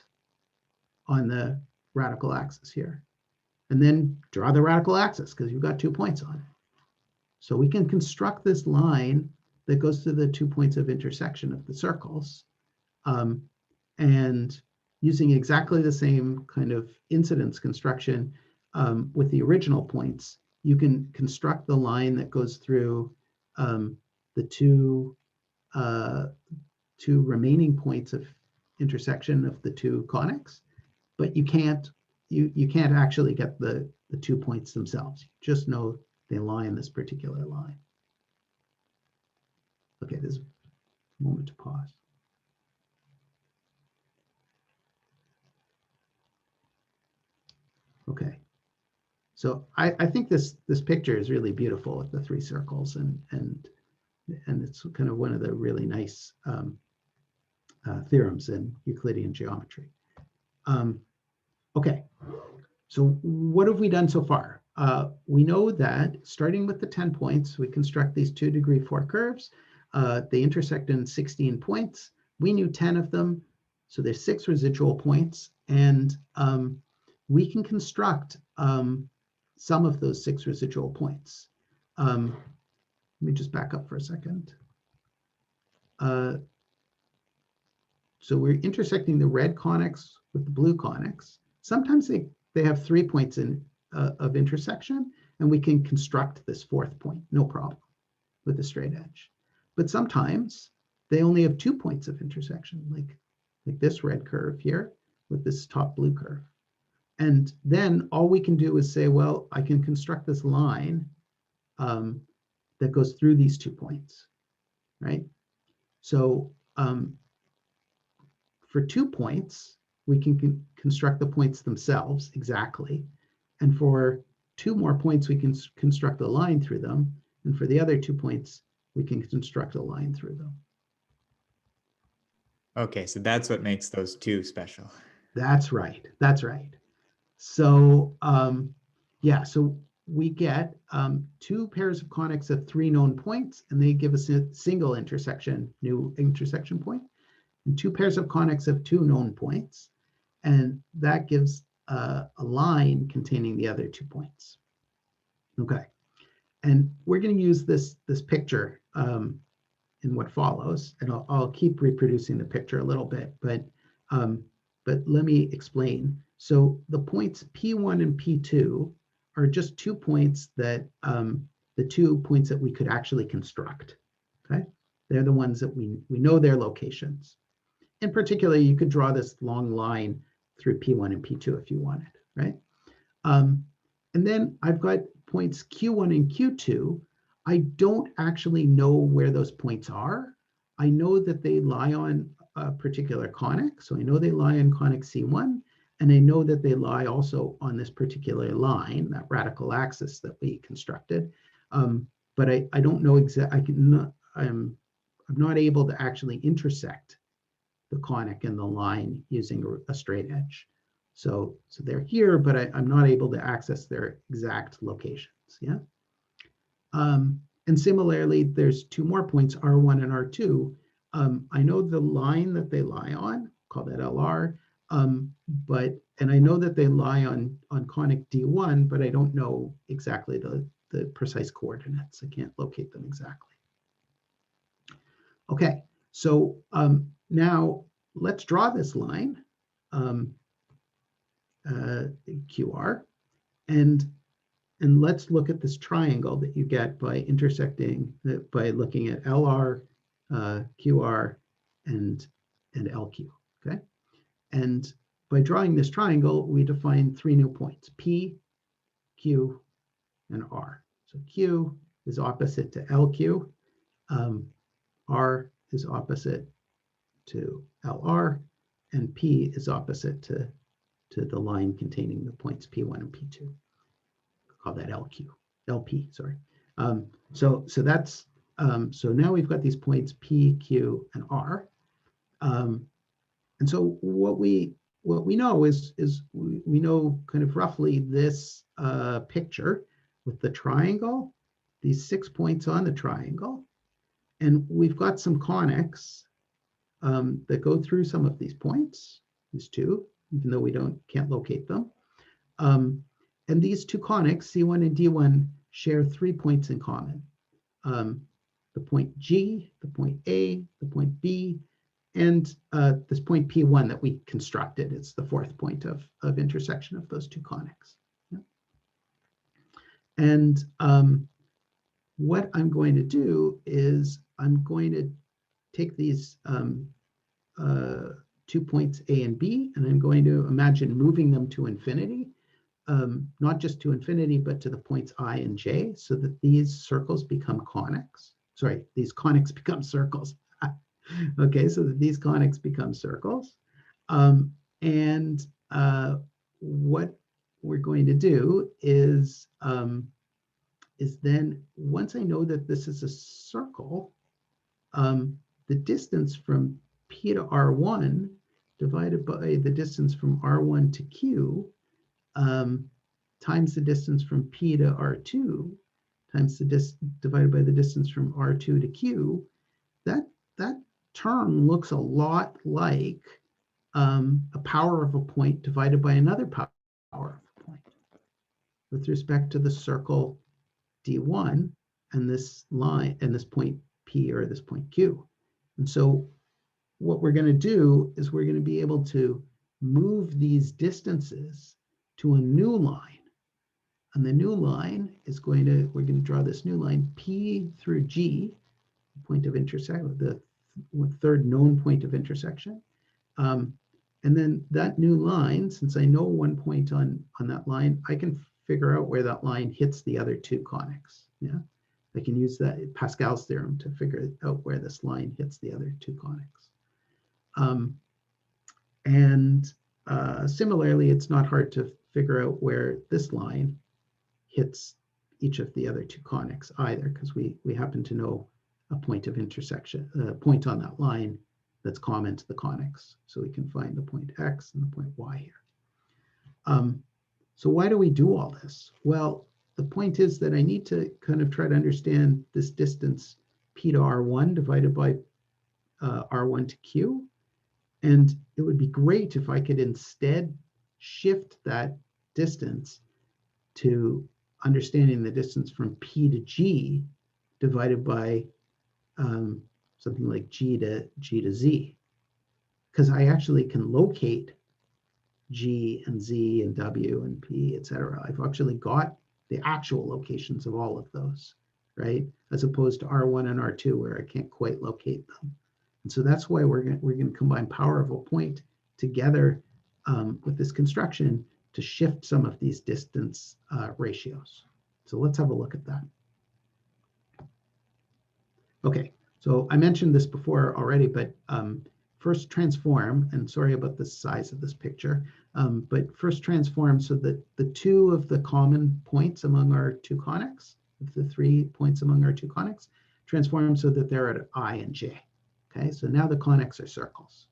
on the radical axis here, and then draw the radical axis because you've got 2 points on it. So we can construct this line that goes through the 2 points of intersection of the circles, and using exactly the same kind of incidence construction with the original points, you can construct the line that goes through the two remaining points of intersection of the 2 conics, but you can't actually get the 2 points themselves. You just know they lie in this particular line. Okay, there's a moment to pause. Okay, so I think this picture is really beautiful with the 3 circles, and it's kind of one of the really nice theorems in Euclidean geometry. Okay, so what have we done so far? We know that starting with the 10 points, we construct these 2-degree 4 curves. They intersect in 16 points. We knew 10 of them, so there's 6 residual points, and we can construct some of those 6 residual points. Let me just back up for a second. So we're intersecting the red conics with the blue conics. Sometimes they have 3 points of intersection, and we can construct this 4th point, no problem, with a straight edge. But sometimes they only have 2 points of intersection, like this red curve here with this top blue curve. And then all we can do is say, well, I can construct this line that goes through these 2 points, right? So for 2 points, we can construct the points themselves exactly. And for 2 more points, we can construct a line through them. And for the other 2 points, we can construct a line through them. Okay, so that's what makes those two special. That's right. That's right. So yeah, so we get two pairs of conics of 3 known points, and they give us a single intersection, new intersection point, and two pairs of conics of 2 known points, and that gives a line containing the other 2 points. Okay, and we're going to use this picture in what follows, and I'll keep reproducing the picture a little bit, but let me explain. So the points P1 and P2 are just 2 points that the 2 points that we could actually construct. Okay, they're the ones that we know their locations. In particular, you could draw this long line through P1 and P2 if you wanted, right? And then I've got points Q1 and Q2. I don't actually know where those points are. I know that they lie on a particular conic. So I know they lie on conic C1, and I know that they lie also on this particular line, that radical axis that we constructed. But I don't know exactly, I'm not able to actually intersect the conic and the line using a straight edge. So they're here, but I'm not able to access their exact locations, yeah? And similarly, there's 2 more points, R1 and R2. I know the line that they lie on, call that LR, and I know that they lie on conic D1, but I don't know exactly the precise coordinates. I can't locate them exactly. Okay, so now let's draw this line, QR, and let's look at this triangle that you get by intersecting, by looking at LR, QR, and LQ, okay? And by drawing this triangle, we define 3 new points, P, Q, and R. So Q is opposite to LQ, R is opposite to LR, and P is opposite to the line containing the points P1 and P2. Call that LP, sorry. So that's, so now we've got these points P, Q, and R. And so what we know is we know kind of roughly this picture with the triangle, these 6 points on the triangle, and we've got some conics that go through some of these points, these 2, even though we can't locate them. And these 2 conics, C1 and D1, share 3 points in common. The point G, the point A, the point B, and this point P1 that we constructed. It's the 4th point of intersection of those 2 conics. Yeah. And what I'm going to do is I'm going to take these 2 points A and B, and I'm going to imagine moving them to infinity. Not just to infinity, but to the points I and J, so that these circles become conics. Sorry, these conics become circles. Okay, so that these conics become circles. And what we're going to do is then, once I know that this is a circle, the distance from P to R1 divided by the distance from R1 to Q times the distance from P to R2 times the divided by the distance from R2 to Q, that term looks a lot like a power of a point divided by another power of a point with respect to the circle D1 and this line and this point P or this point Q. And so what we're going to do is we're going to be able to move these distances to a new line. And the new line is we're going to draw this new line, P through G, point of intersection, the 3rd known point of intersection. And then that new line, since I know 1 point on that line, I can figure out where that line hits the other 2 conics. Yeah, I can use that Pascal's theorem to figure out where this line hits the other 2 conics. Similarly, it's not hard to figure out where this line hits each of the other 2 conics either, because we happen to know a point of intersection, a point on that line that's common to the conics. So we can find the point X and the point Y here. So why do we do all this? Well, the point is that I need to kind of try to understand this distance P to R1 divided by R1 to Q. And it would be great if I could instead shift that distance to understanding the distance from P to G divided by something like G to Z. Because I actually can locate G and Z and W and P, etc. I've actually got the actual locations of all of those, right? As opposed to R1 and R2 where I can't quite locate them. And so that's why we're going to combine power of a point together with this construction to shift some of these distance ratios. So let's have a look at that. Okay, so I mentioned this before already, but first transform, and sorry about the size of this picture, but first transform so that the two of the common points among our two conics, the 3 points among our two conics, transform so that they're at I and J. Okay, so now the conics are circles.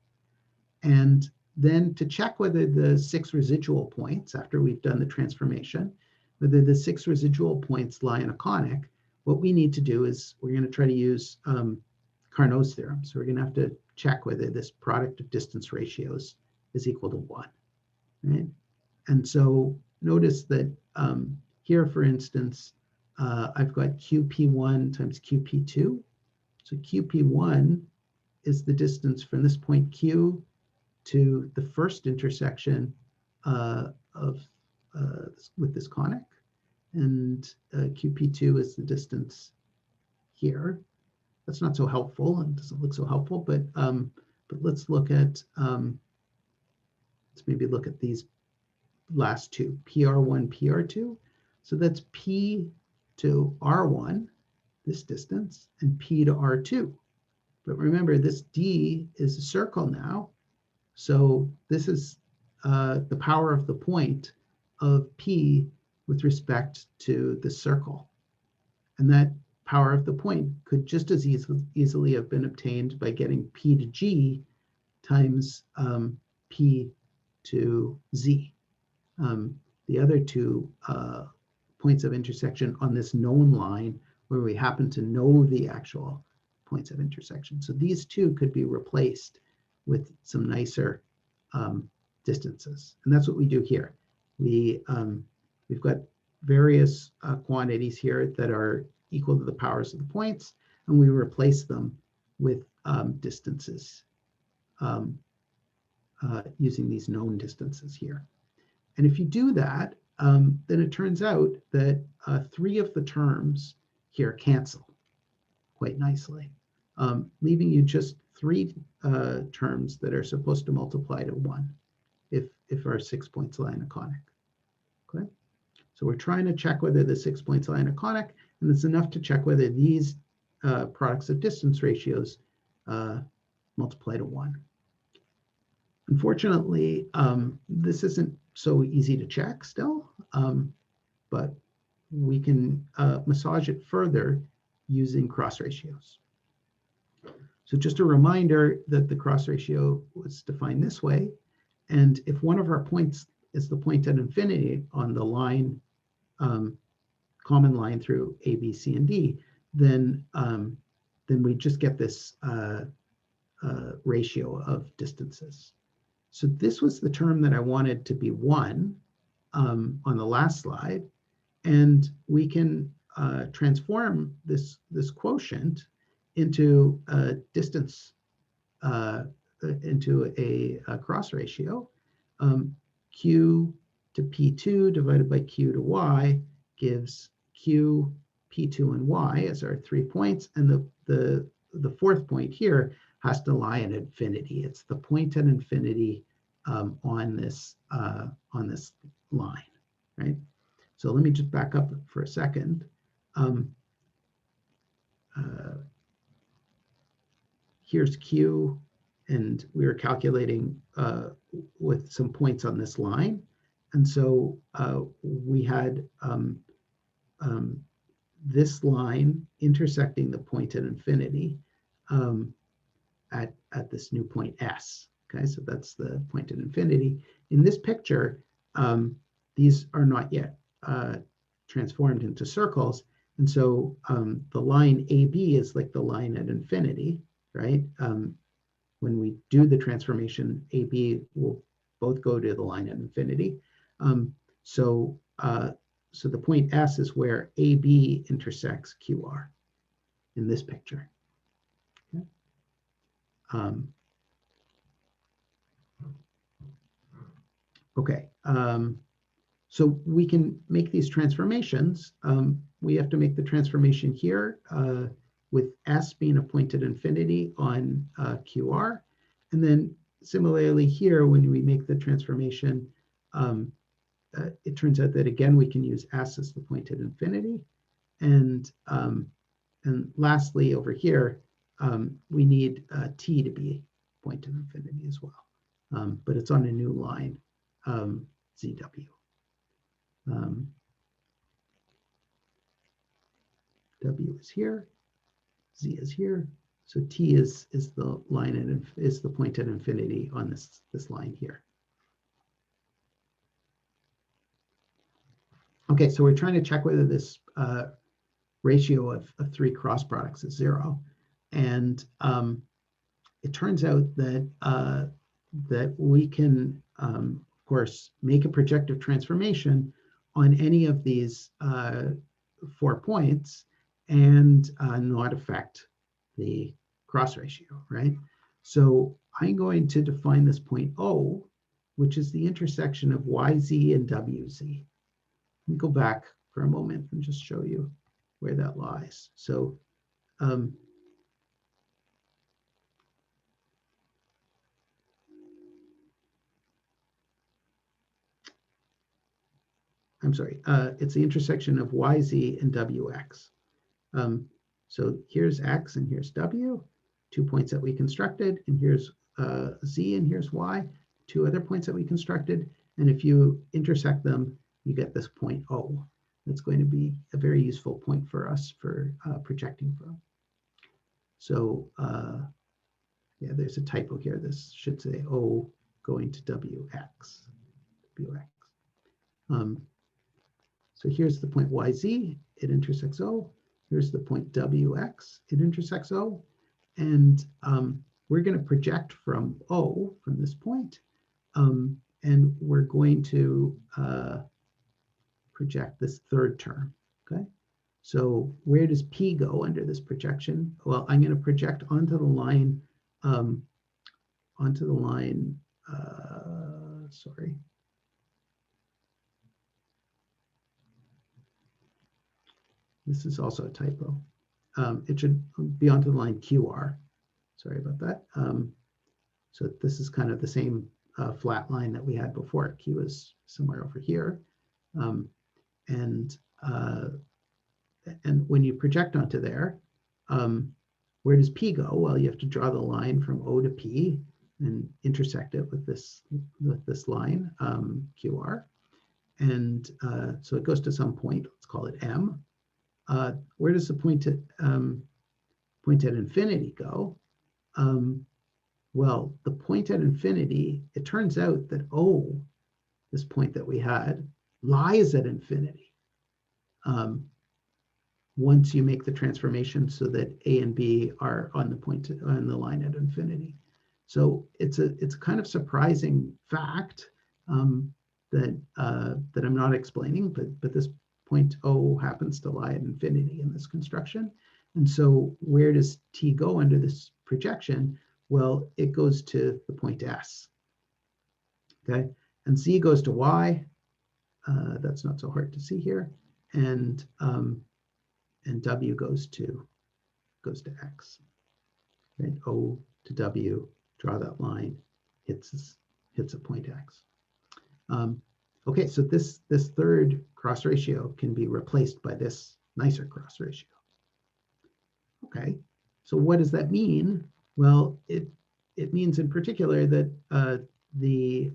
And then to check whether the 6 residual points, after we've done the transformation, whether the 6 residual points lie in a conic, what we need to do is we're going to try to use Carnot's theorem. So we're going to have to check whether this product of distance ratios is equal to 1, right? And so notice that here, for instance, I've got QP1 times QP2. So QP1 is the distance from this point Q to the first intersection with this conic. And QP2 is the distance here. That's not so helpful and doesn't look so helpful, but let's look at, let's maybe look at these last two, PR1, PR2. So that's P to R1, this distance, and P to R2. But remember, this D is a circle now. So this is the power of the point of P with respect to the circle. And that power of the point could just as easily have been obtained by getting P to G times P to Z. The other two points of intersection on this known line where we happen to know the actual points of intersection. So these two could be replaced with some nicer distances. And that's what we do here. We've got various quantities here that are equal to the powers of the points, and we replace them with distances using these known distances here. And if you do that, then it turns out that 3 of the terms here cancel quite nicely, leaving you just 3 terms that are supposed to multiply to 1 if our 6 points lie in a conic. Okay, so we're trying to check whether the 6 points lie in a conic, and it's enough to check whether these products of distance ratios multiply to 1. Unfortunately, this isn't so easy to check still, but we can massage it further using cross ratios. So just a reminder that the cross ratio was defined this way. And if one of our points is the point at infinity on the line, common line through A, B, C, and D, then we just get this ratio of distances. So this was the term that I wanted to be 1 on the last slide. And we can transform this quotient into a distance, into a cross ratio. Q to P2 divided by Q to Y gives Q, P2, and Y as our 3 points. And the fourth point here has to lie at infinity. It's the point at infinity on this line, right? So let me just back up for a second. Here's Q, and we were calculating with some points on this line. And so we had this line intersecting the point at infinity at this new point S. Okay, so that's the point at infinity. In this picture, these are not yet transformed into circles. And so the line AB is like the line at infinity, right? When we do the transformation, AB will both go to the line at infinity. So the point S is where AB intersects QR in this picture. Okay. So we can make these transformations. We have to make the transformation here with S being a point at infinity on QR. And then similarly here, when we make the transformation, it turns out that again, we can use S as the point at infinity. And lastly, over here, we need T to be point at infinity as well. But it's on a new line, ZW. W is here, Z is here. So T is the line and is the point at infinity on this line here. Okay, so we're trying to check whether this ratio of three cross products is 0. And it turns out that that we can, of course, make a projective transformation on any of these 4 points and not affect the cross ratio, right? So I'm going to define this point O, which is the intersection of YZ and WZ. Let me go back for a moment and just show you where that lies. So I'm sorry, it's the intersection of YZ and WX. So here's X and here's W, 2 points that we constructed, and here's Z and here's Y, 2 other points that we constructed. And if you intersect them, you get this point O. That's going to be a very useful point for us for projecting from. So yeah, there's a typo here. This should say O going to WX. So here's the point YZ, it intersects O. Here's the point WX, it intersects O. And we're going to project from O, from this point, and we're going to project this third term, okay? So where does P go under this projection? Well, I'm going to project onto the line, sorry. This is also a typo. It should be onto the line QR. Sorry about that. So this is kind of the same flat line that we had before. Q is somewhere over here. And when you project onto there, where does P go? Well, you have to draw the line from O to P and intersect it with this line, QR. And so it goes to some point, let's call it M. Where does the point at infinity go? Well, the point at infinity, it turns out that O, this point that we had, lies at infinity once you make the transformation so that A and B are on the line at infinity. So it's a kind of surprising fact that I'm not explaining, but this point O happens to lie at infinity in this construction. And so where does T go under this projection? Well, it goes to the point S, okay? And Z goes to Y. That's not so hard to see here. And W goes to X, right? O to W, draw that line, hits a point X. Okay, so this third cross ratio can be replaced by this nicer cross ratio. Okay, so what does that mean? Well, it means in particular that the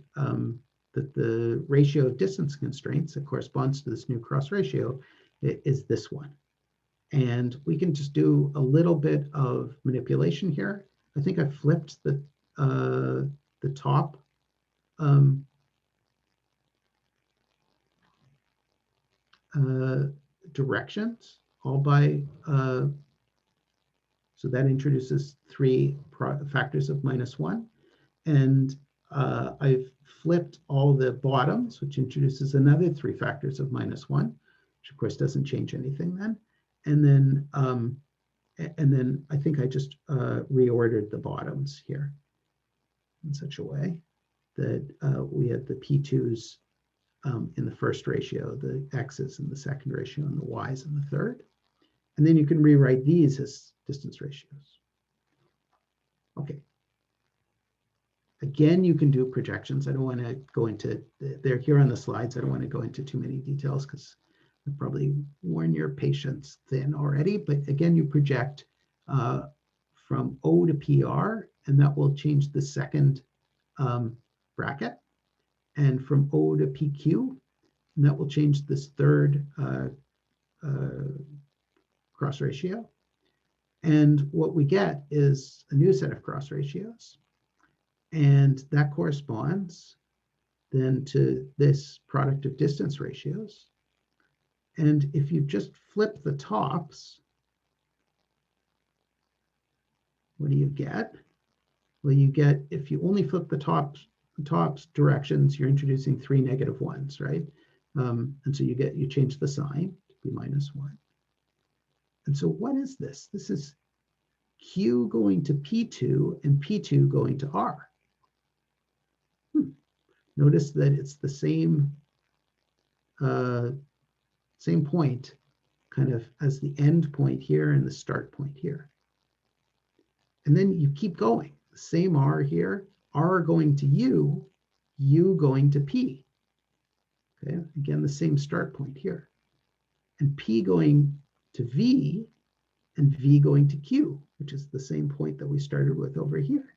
ratio of distance constraints that corresponds to this new cross ratio is this one. And we can just do a little bit of manipulation here. I think I flipped the top directions all by, so that introduces 3 factors of -1. And I've flipped all the bottoms, which introduces another 3 factors of -1, which of course doesn't change anything then. And then I think I just reordered the bottoms here in such a way that we had the P2s in the first ratio, the X's in the second ratio, and the Y's in the third. And then you can rewrite these as distance ratios. Okay. Again, you can do projections. I don't want to go into, they're here on the slides. I don't want to go into too many details because I've probably worn your patience thin already. But again, you project from O to PR, and that will change the second bracket. And from O to PQ, and that will change this third cross ratio. And what we get is a new set of cross ratios. And that corresponds then to this product of distance ratios. And if you just flip the tops, what do you get? Well, you get, if you only flip the tops directions, you're introducing 3 negative ones, right? And so you change the sign to be -1. And so what is this? This is Q going to P2 and P2 going to R. Notice that it's the same point kind of as the end point here and the start point here. And then you keep going. The same R here, R going to U, U going to P. Okay, again, the same start point here. And P going to V and V going to Q, which is the same point that we started with over here.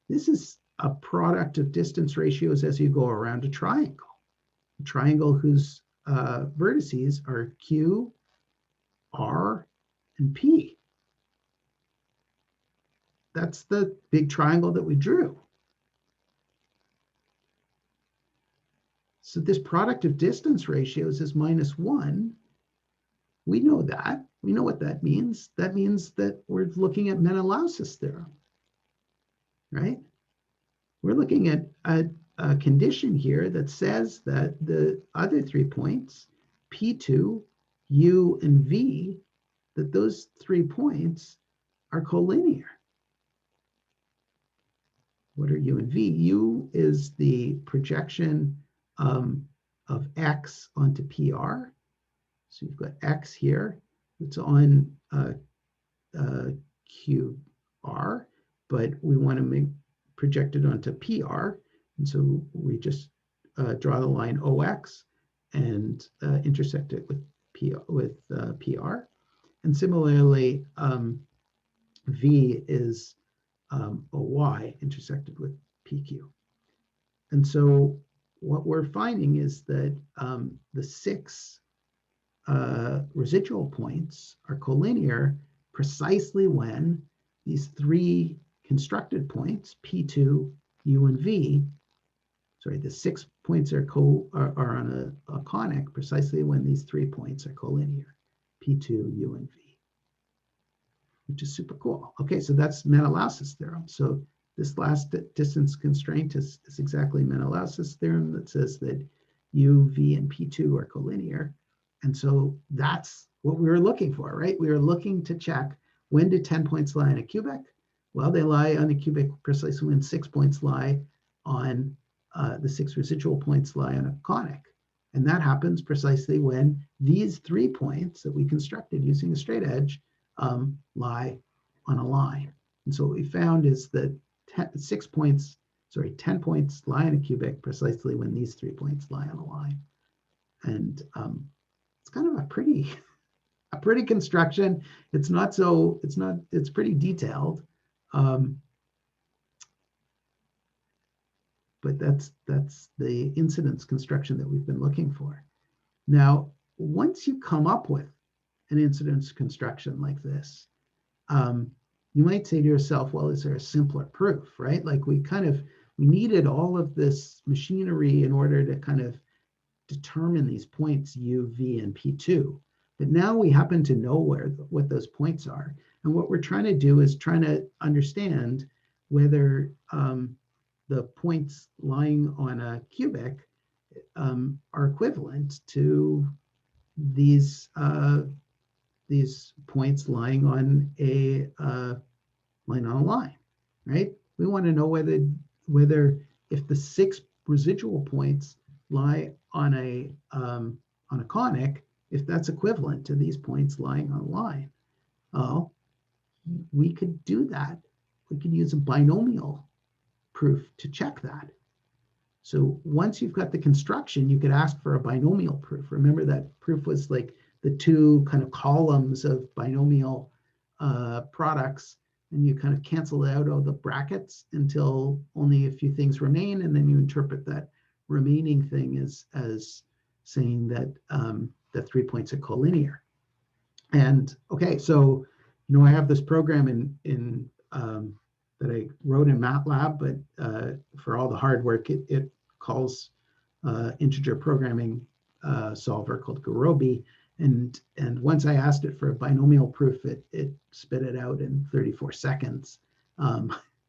This is a product of distance ratios as you go around a triangle whose vertices are Q, R, and P. That's the big triangle that we drew. So this product of distance ratios is -1. We know that. We know what that means. That means that we're looking at Menelaus's theorem, right? We're looking at a condition here that says that the other 3 points, P2, U, and V, that those 3 points are collinear. What are U and V? U is the projection of X onto PR. So you've got X here. It's on QR, but we want to project it onto PR. And so we just draw the line OX and intersect it with PR. And similarly, V is OY intersected with PQ. And so what we're finding is that the 6 residual points are collinear precisely when these 3 constructed points, P2, U, and V, the 6 points are on a conic precisely when these 3 points are collinear, P2, U, and V, which is super cool. Okay, so that's Menelaus's theorem. So this last distance constraint is exactly Menelaus's theorem that says that U, V, and P2 are collinear. And so that's what we were looking for, right? We were looking to check, when do 10 points lie on a cubic? Well, they lie on a cubic precisely when 6 points lie on, the 6 residual points lie on a conic. And that happens precisely when these 3 points that we constructed using a straight edge lie on a line. And so what we found is that 10 points lie on a cubic precisely when these 3 points lie on a line. And it's kind of a pretty construction. It's pretty detailed. But that's the incidence construction that we've been looking for. Now, once you come up with an incidence construction like this, you might say to yourself, well, is there a simpler proof, right? Like we needed all of this machinery in order to kind of determine these points U, V, and P2. But now we happen to know what those points are. And what we're trying to do is trying to understand whether the points lying on a cubic are equivalent to these points lying on a line, right? We want to know whether if the 6 residual points lie on a conic, if that's equivalent to these points lying on a line. Well, we could do that. We could use a binomial proof to check that. So once you've got the construction, you could ask for a binomial proof. Remember that proof was like the 2 kind of columns of binomial products, and you kind of cancel out all the brackets until only a few things remain, and then you interpret that remaining thing as saying that the 3 points are collinear. And okay, so I have this program in that I wrote in MATLAB, but for all the hard work, it calls integer programming solver called Gurobi. And once I asked it for a binomial proof, it spit it out in 34 seconds.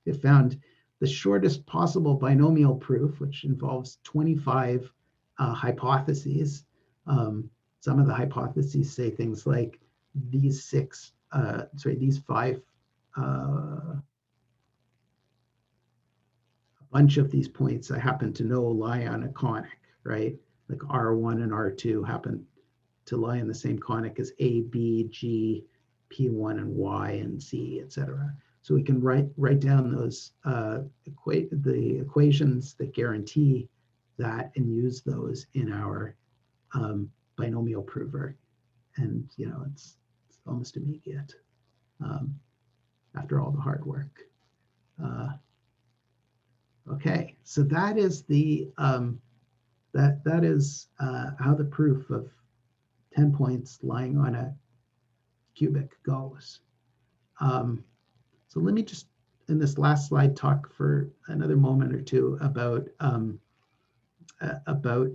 It found the shortest possible binomial proof, which involves 25 hypotheses. Some of the hypotheses say things like these 5, a bunch of these points I happen to know lie on a conic, right? Like R1 and R2 happen to lie in the same conic as A, B, G, P1 and Y and Z, etc. So we can write down those the equations that guarantee that and use those in our binomial prover. And it's almost immediate after all the hard work. Okay, so that is the that is how the proof of 10 points lying on a cubic goes. So let me just, in this last slide, talk for another moment or two about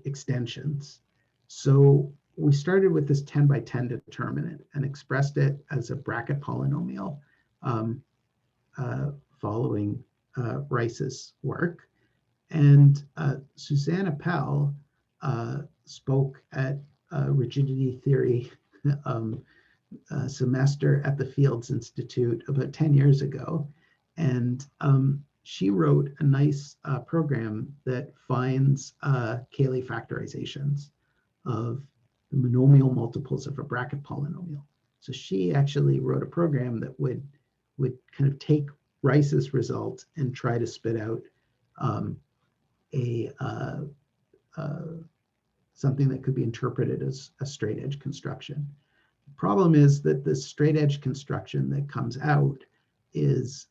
extensions. So we started with this 10 by 10 determinant and expressed it as a bracket polynomial following Rice's work. And Suzanne Appel spoke at rigidity theory semester at the Fields Institute about 10 years ago. And she wrote a nice program that finds Cayley factorizations of the monomial multiples of a bracket polynomial. So she actually wrote a program that would kind of take Rice's result and try to spit out something that could be interpreted as a straight edge construction. The problem is that the straight edge construction that comes out is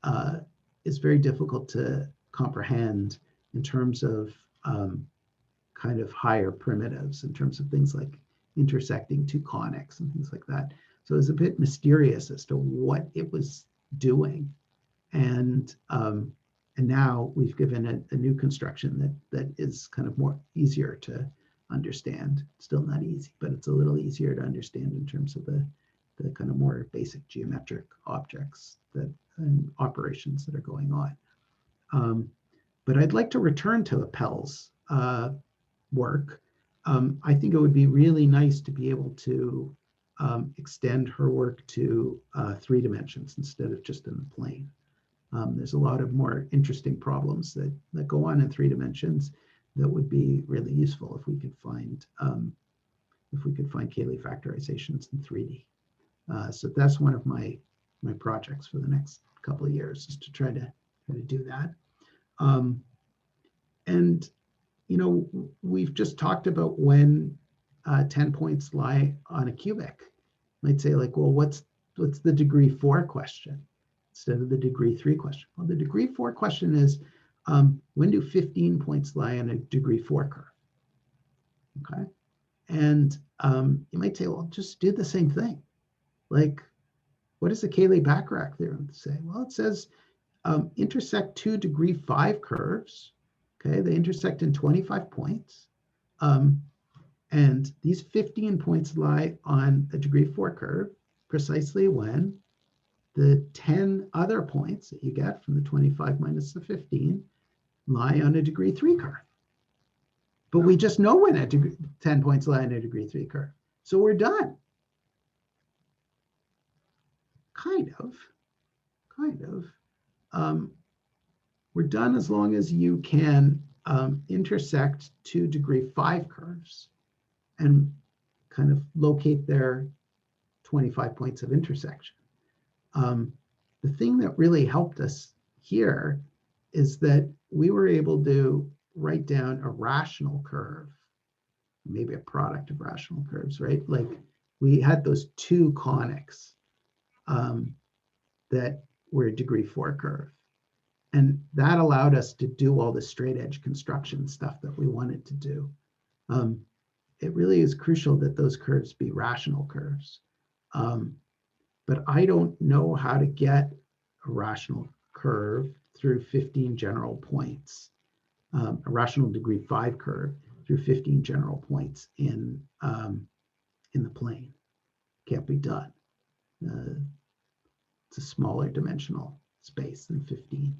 very difficult to comprehend in terms of kind of higher primitives, in terms of things like intersecting 2 conics and things like that. So it's a bit mysterious as to what it was doing. And now we've given a new construction that is kind of more easier to understand. Still not easy, but it's a little easier to understand in terms of the kind of more basic geometric objects and operations that are going on. But I'd like to return to Appel's work. I think it would be really nice to be able to extend her work to 3 dimensions instead of just in the plane. There's a lot of more interesting problems that go on in 3 dimensions that would be really useful if we could find Cayley factorizations in 3D. So that's one of my projects for the next couple of years, is to try to do that. And we've just talked about when 10 points lie on a cubic. You might say, like, well, what's the degree 4 question instead of the degree 3 question? Well, the degree 4 question is, when do 15 points lie on a degree 4 curve? Okay, and you might say, well, just do the same thing. Like, what does the Cayley-Bacharach theorem say? Well, it says intersect 2 degree 5 curves. Okay, they intersect in 25 points. And these 15 points lie on a degree 4 curve precisely when the 10 other points that you get from the 25 minus the 15 lie on a degree 3 curve. But we just know when 10 points lie on a degree 3 curve. So we're done. Kind of. We're done as long as you can intersect 2 degree 5 curves and kind of locate their 25 points of intersection. The thing that really helped us here is that we were able to write down a rational curve, maybe a product of rational curves, right? Like we had those 2 conics that were a degree 4 curve. And that allowed us to do all the straight edge construction stuff that we wanted to do. It really is crucial that those curves be rational curves. But I don't know how to get a rational curve through 15 general points, a rational degree 5 curve through 15 general points in the plane. Can't be done. It's a smaller dimensional space than 15.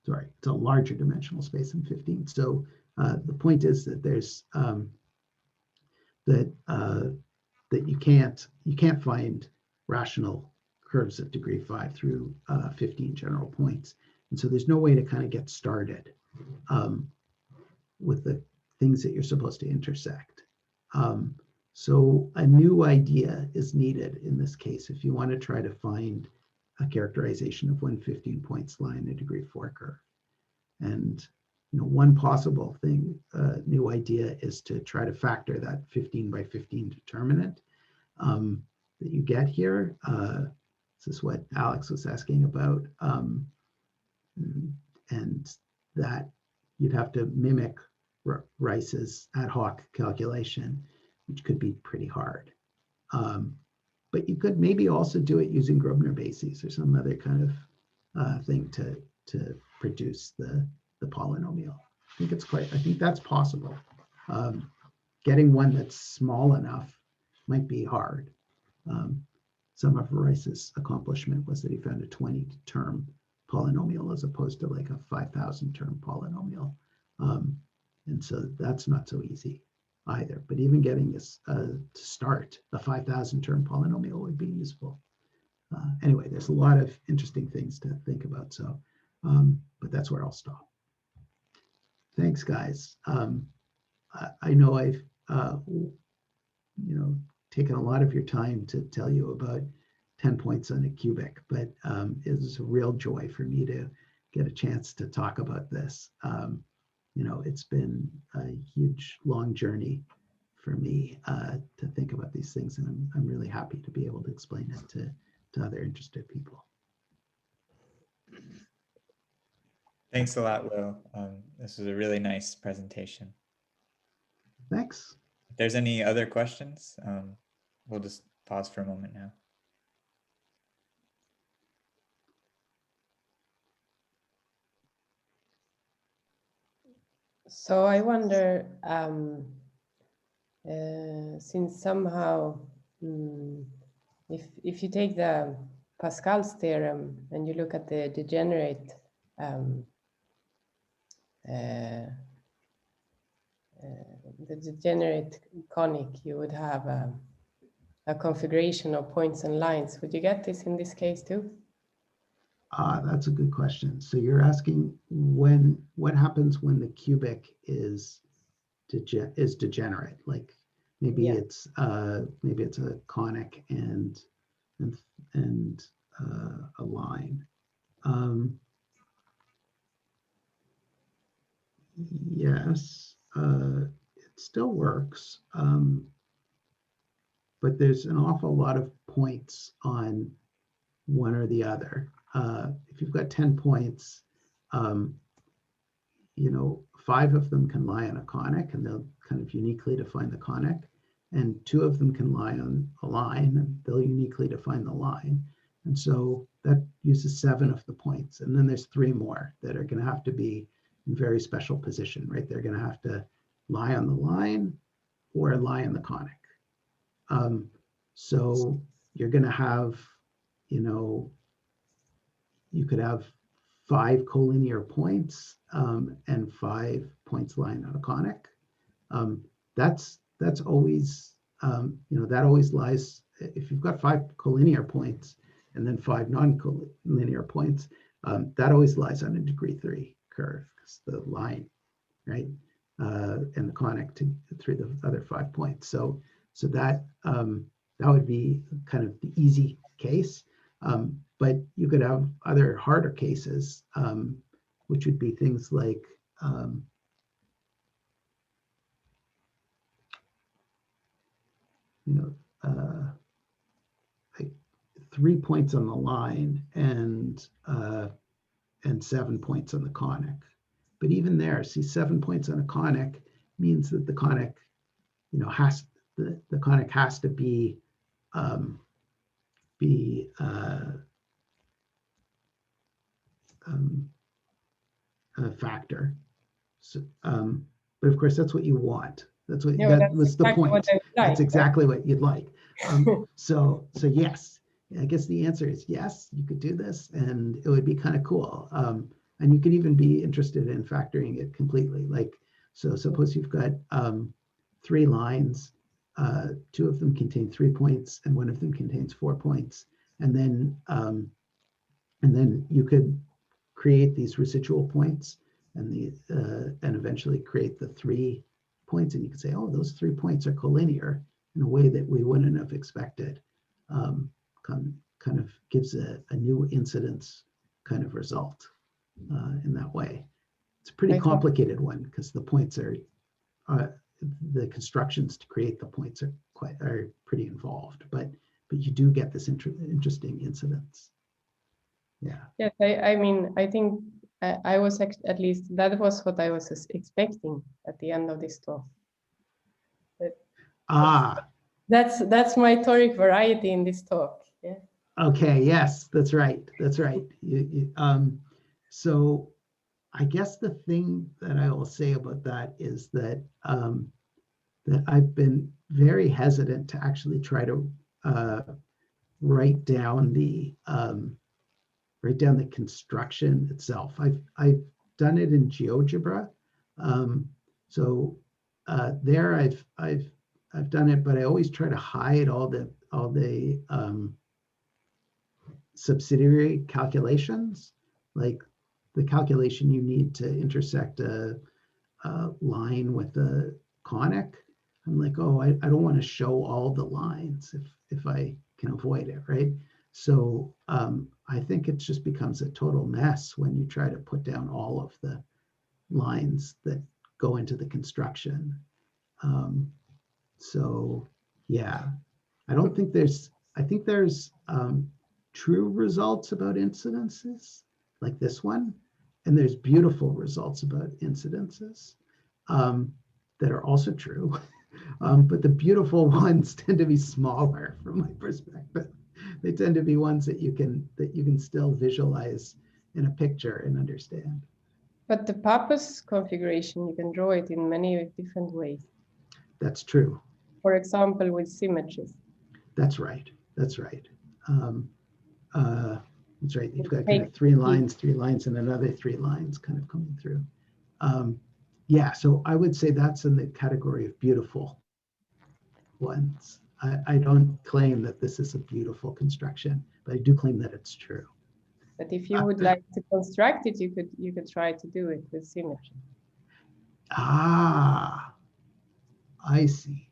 Sorry, it's a larger dimensional space than 15. So the point is that there's that you can't find rational curves of degree 5 through 15 general points. And so there's no way to kind of get started with the things that you're supposed to intersect. So a new idea is needed in this case if you want to try to find a characterization of when 15 points lie in a degree 4 curve. And one possible thing, new idea, is to try to factor that 15 by 15 determinant that you get here. This is what Alex was asking about. And that you'd have to mimic Rice's ad hoc calculation, which could be pretty hard. But you could maybe also do it using Grosvenor bases or some other kind of thing to produce the polynomial. I think that's possible. Getting one that's small enough might be hard. Some of Rice's accomplishment was that he found a 20-term polynomial as opposed to like a 5,000-term polynomial. And so that's not so easy either. But even getting this to start, a 5,000-term polynomial would be useful. Anyway, there's a lot of interesting things to think about. So, but that's where I'll stop. Thanks, guys. I know I've taken a lot of your time to tell you about 10 points on a cubic, but it was a real joy for me to get a chance to talk about this. It's been a huge, long journey for me to think about these things, and I'm really happy to be able to explain it to other interested people. Thanks a lot, Will. This was a really nice presentation. Thanks. If there's any other questions, we'll just pause for a moment now. So I wonder, since somehow, if you take the Pascal's theorem and you look at the degenerate conic, you would have a configuration of points and lines. Would you get this in this case too? That's a good question. So you're asking what happens when the cubic is degenerate? Like maybe it's a conic and a line. Yes, it still works, but there's an awful lot of points on one or the other. If you've got 10 points, 5 of them can lie on a conic, and they'll kind of uniquely define the conic. and 2 of them can lie on a line, and they'll uniquely define the line. And so that uses 7 of the points. And then there's 3 more that are going to have to be in very special position, right? They're going to have to lie on the line or lie in the conic. So you're going to have, you could have 5 collinear points and 5 points lying on a conic. That's always, that always lies, if you've got 5 collinear points and then 5 non-collinear points, that always lies on a degree 3 curve, because the line, right, and the conic through the other 5 points. So that would be kind of the easy case. But you could have other harder cases, which would be things like, like 3 points on the line and 7 points on the conic. But even there, see, 7 points on a conic means that the conic, the conic has to be a factor. So, but of course, that's what you want. That's what that was the point. That's exactly what you'd like. So yes, I guess the answer is yes. You could do this, and it would be kind of cool. And you could even be interested in factoring it completely. Like, so suppose you've got 3 lines. 2 of them contain 3 points, and 1 of them contains 4 points. And then you could create these residual points, and eventually create the 3 points, and you could say, oh, those 3 points are collinear in a way that we wouldn't have expected. Kind of gives a new incidence kind of result in that way. It's a pretty complicated one, because the points are the constructions to create the points are pretty involved, but you do get this interesting incidence. Yeah. Yes, I mean, I think I was at least that was what I was expecting at the end of this talk. That's my toric variety in this talk. Yeah. Okay. Yes, that's right. That's right. So I guess the thing that I will say about that is that that I've been very hesitant to actually try to write down the construction itself. I've done it in GeoGebra, so there I've done it, but I always try to hide all the subsidiary calculations, like the calculation you need to intersect a line with a conic. I'm like, oh, I don't want to show all the lines if I can avoid it, right? So I think it just becomes a total mess when you try to put down all of the lines that go into the construction. So yeah, I think there's true results about incidences like this one, and there's beautiful results about incidences that are also true. But the beautiful ones tend to be smaller from my perspective. They tend to be ones that you can still visualize in a picture and understand. But the Pappus configuration, you can draw it in many different ways. That's true. For example, with symmetries. That's right. That's right. That's right. You've got kind of 3 lines, and another 3 lines kind of coming through. Yeah, so I would say that's in the category of beautiful ones. I don't claim that this is a beautiful construction, but I do claim that it's true. But if you would like to construct it, you could try to do it with symmetry. Ah, I see.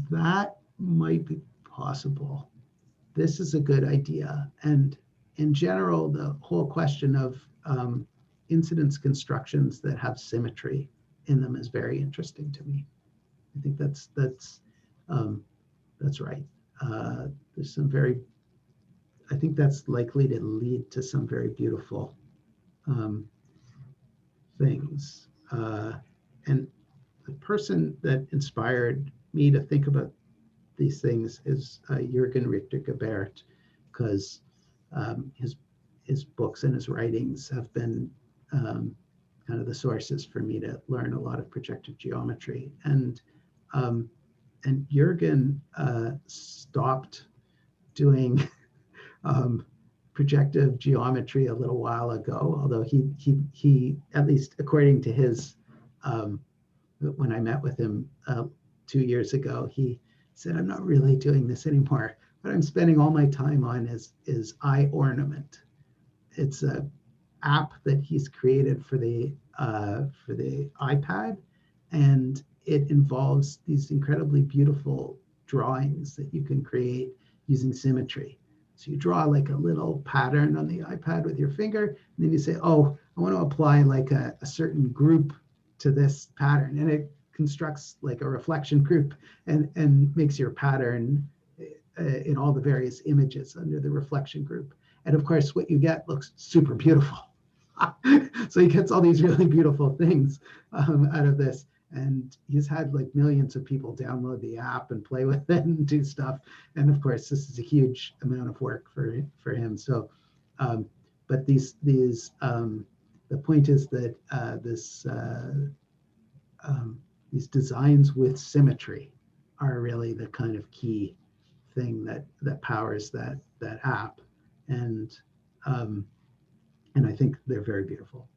That might be possible. This is a good idea. And in general, the whole question of incidence constructions that have symmetry in them is very interesting to me. I think that's right. There's some I think that's likely to lead to some very beautiful things. And the person that inspired me to think about these things is Jürgen Richter-Gebert, because his books and his writings have been kind of the sources for me to learn a lot of projective geometry. And Jürgen stopped doing projective geometry a little while ago, although he at least according to his, when I met with him 2 years ago, he said, I'm not really doing this anymore. What I'm spending all my time on is eye ornament. It's an app that he's created for the iPad, and it involves these incredibly beautiful drawings that you can create using symmetry. So you draw like a little pattern on the iPad with your finger, and then you say, oh, I want to apply like a certain group to this pattern, and it constructs like a reflection group and makes your pattern in all the various images under the reflection group. And of course, what you get looks super beautiful. So he gets all these really beautiful things out of this. And he's had like millions of people download the app and play with it and do stuff. And of course, this is a huge amount of work for him. So, but the point is that these designs with symmetry are really the kind of key thing that powers that app. And I think they're very beautiful.